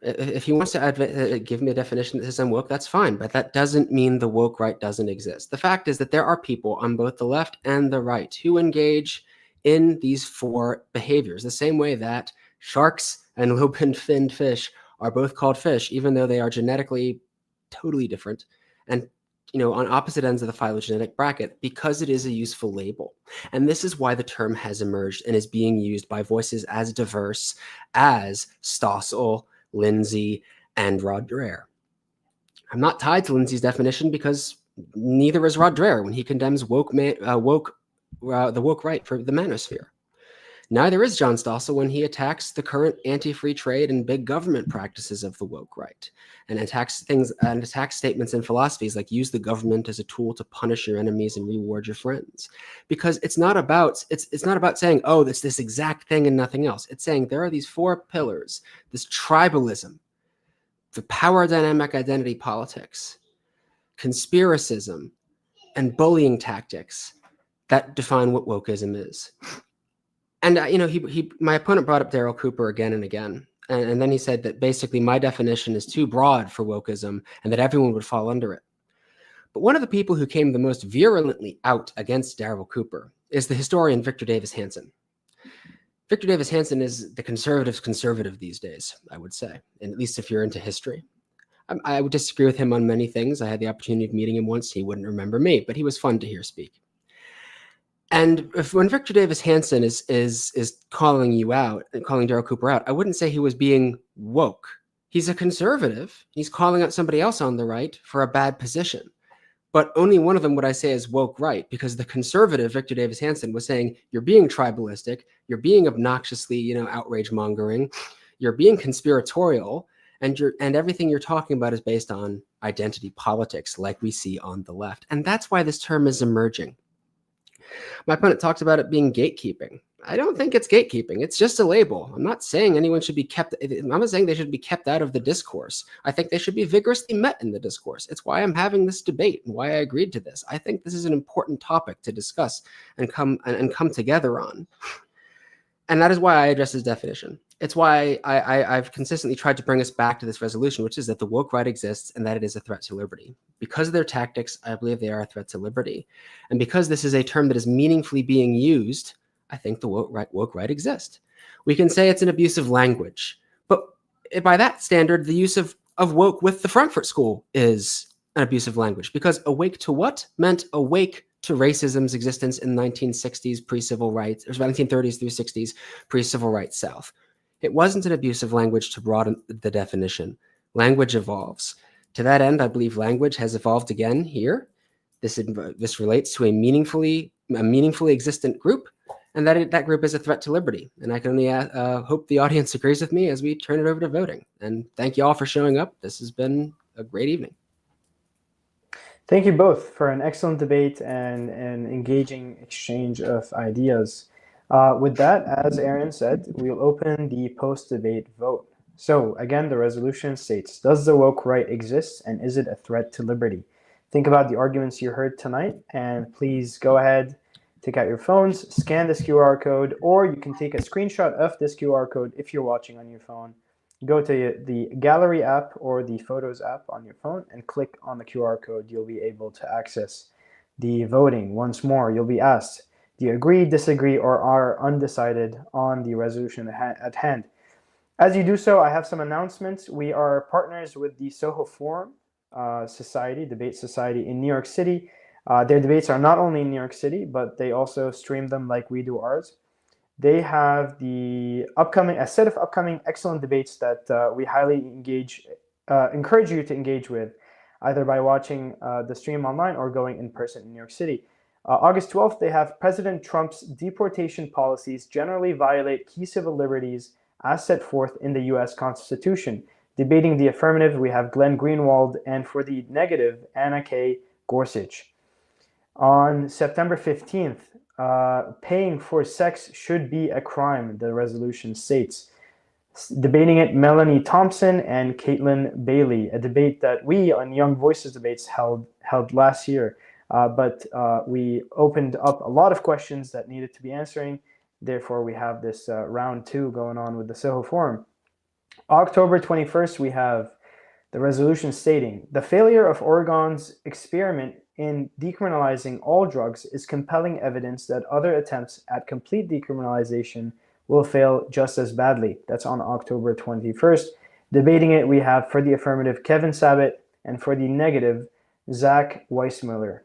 [SPEAKER 3] If he wants to give me a definition that says I'm woke, that's fine, but that doesn't mean the woke right doesn't exist. The fact is that there are people on both the left and the right who engage in these 4 behaviors, the same way that sharks and lobed-finned fish are both called fish, even though they are genetically totally different and on opposite ends of the phylogenetic bracket, because it is a useful label. And this is why the term has emerged and is being used by voices as diverse as Stossel, Lindsay, and Rod Dreher. I'm not tied to Lindsay's definition because neither is Rod Dreher when he condemns the woke right for the manosphere. Neither is John Stossel when he attacks the current anti-free trade and big government practices of the woke right, and attacks statements and philosophies like use the government as a tool to punish your enemies and reward your friends. Because it's not about saying, oh, it's this exact thing and nothing else. It's saying there are these 4 pillars: this tribalism, the power dynamic identity politics, conspiracism, and bullying tactics that define what wokeism is. And my opponent brought up Daryl Cooper again and again, and then he said that basically my definition is too broad for wokeism and that everyone would fall under it. But one of the people who came the most virulently out against Daryl Cooper is the historian Victor Davis Hanson. Victor Davis Hanson is the conservative's conservative these days, I would say, and at least if you're into history. I would disagree with him on many things. I had the opportunity of meeting him once. He wouldn't remember me, but he was fun to hear speak. And when Victor Davis Hanson is calling you out and calling Daryl Cooper out, I wouldn't say he was being woke. He's a conservative. He's calling out somebody else on the right for a bad position. But only one of them would I say is woke right, because the conservative Victor Davis Hanson was saying you're being tribalistic, you're being obnoxiously, outrage mongering, you're being conspiratorial, and everything you're talking about is based on identity politics, like we see on the left. And that's why this term is emerging. My opponent talks about it being gatekeeping. I don't think it's gatekeeping. It's just a label. I'm not saying anyone should be kept. I'm not saying they should be kept out of the discourse. I think they should be vigorously met in the discourse. It's why I'm having this debate and why I agreed to this. I think this is an important topic to discuss and come together on. And that is why I address this definition. It's why I've consistently tried to bring us back to this resolution, which is that the woke right exists and that it is a threat to liberty. Because of their tactics, I believe they are a threat to liberty. And because this is a term that is meaningfully being used, I think the woke right exists. We can say it's an abuse of language, but by that standard, the use of woke with the Frankfurt School is an abuse of language, because awake to what meant awake to racism's existence in the 1960s pre-civil rights, or 1930s through 60s pre-civil rights South. It wasn't an abuse of language to broaden the definition. Language evolves. To that end, I believe language has evolved again here. This relates to a meaningfully existent group, and that group is a threat to liberty. And I can only hope the audience agrees with me as we turn it over to voting. And thank you all for showing up. This has been a great evening.
[SPEAKER 1] Thank you both for an excellent debate and an engaging exchange of ideas. With that, as Aaron said, we'll open the post-debate vote. So again, the resolution states, does the woke right exist and is it a threat to liberty? Think about the arguments you heard tonight, and please go ahead, take out your phones, scan this QR code, or you can take a screenshot of this QR code if you're watching on your phone. Go to the Gallery app or the Photos app on your phone and click on the QR code. You'll be able to access the voting. Once more, you'll be asked, do you agree, disagree, or are undecided on the resolution at hand? As you do so, I have some announcements. We are partners with the Soho Forum Debate Society in New York City. Their debates are not only in New York City, but they also stream them like we do ours. They have a set of upcoming excellent debates that we highly encourage you to engage with, either by watching the stream online or going in person in New York City. August 12th, they have President Trump's deportation policies generally violate key civil liberties as set forth in the U.S. Constitution. Debating the affirmative, we have Glenn Greenwald, and for the negative, Anna K. Gorsuch. On September 15th, paying for sex should be a crime, the resolution states. Debating it, Melanie Thompson and Caitlin Bailey, a debate that we on Young Voices Debates held last year. But we opened up a lot of questions that needed to be answering. Therefore, we have this round 2 going on with the Soho Forum. October 21st, we have the resolution stating, the failure of Oregon's experiment in decriminalizing all drugs is compelling evidence that other attempts at complete decriminalization will fail just as badly. That's on October 21st. Debating it, we have for the affirmative, Kevin Sabat, and for the negative, Zach Weissmuller.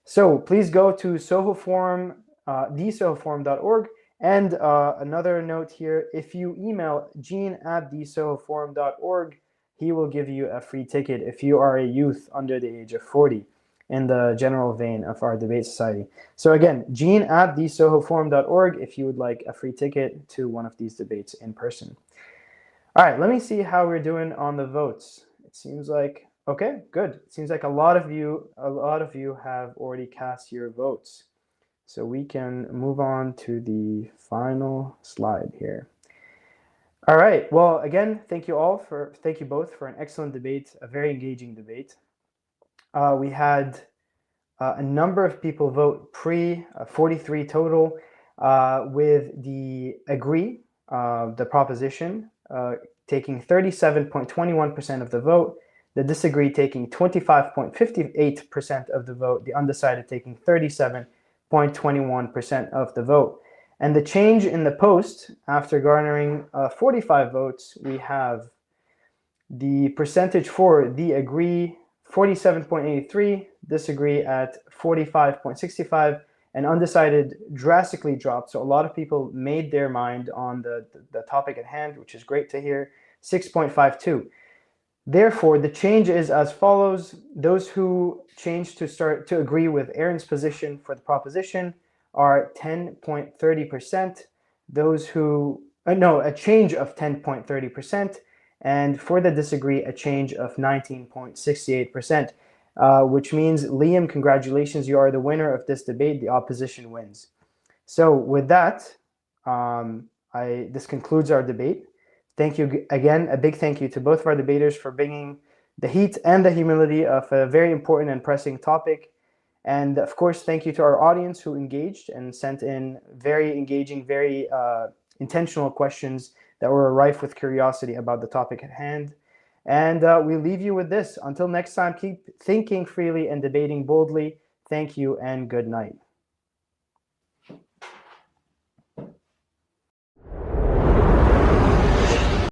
[SPEAKER 1] So please go to Soho Forum, thesohoforum.org. And another note here, if you email gene@thesohoforum.org, he will give you a free ticket if you are a youth under the age of 40, in the general vein of our debate society. So again, gene@thesohoforum.org if you would like a free ticket to one of these debates in person. All right, let me see how we're doing on the votes. It seems like, okay, good. It seems like a lot of you have already cast your votes. So we can move on to the final slide here. All right. Well, again, thank you both for an excellent debate, a very engaging debate. We had a number of people vote pre, 43 total, with the agree, the proposition, taking 37.21% of the vote, the disagree taking 25.58% of the vote, the undecided taking 37.21% of the vote. And the change in the post, after garnering 45 votes, we have the percentage for the agree 47.83, disagree at 45.65, and undecided drastically dropped. So a lot of people made their mind on the topic at hand, which is great to hear, 6.52. Therefore, the change is as follows. Those who changed to agree with Aaron's position for the proposition are 10.30%. Those who, a change of 10.30%. And for the disagree, a change of 19.68%, which means, Liam, congratulations, you are the winner of this debate. The opposition wins. So with that, this concludes our debate. Thank you again. A big thank you to both of our debaters for bringing the heat and the humility of a very important and pressing topic. And of course, thank you to our audience who engaged and sent in very engaging, very intentional questions that were rife with curiosity about the topic at hand. And we leave you with this. Until next time, keep thinking freely and debating boldly. Thank you and good night.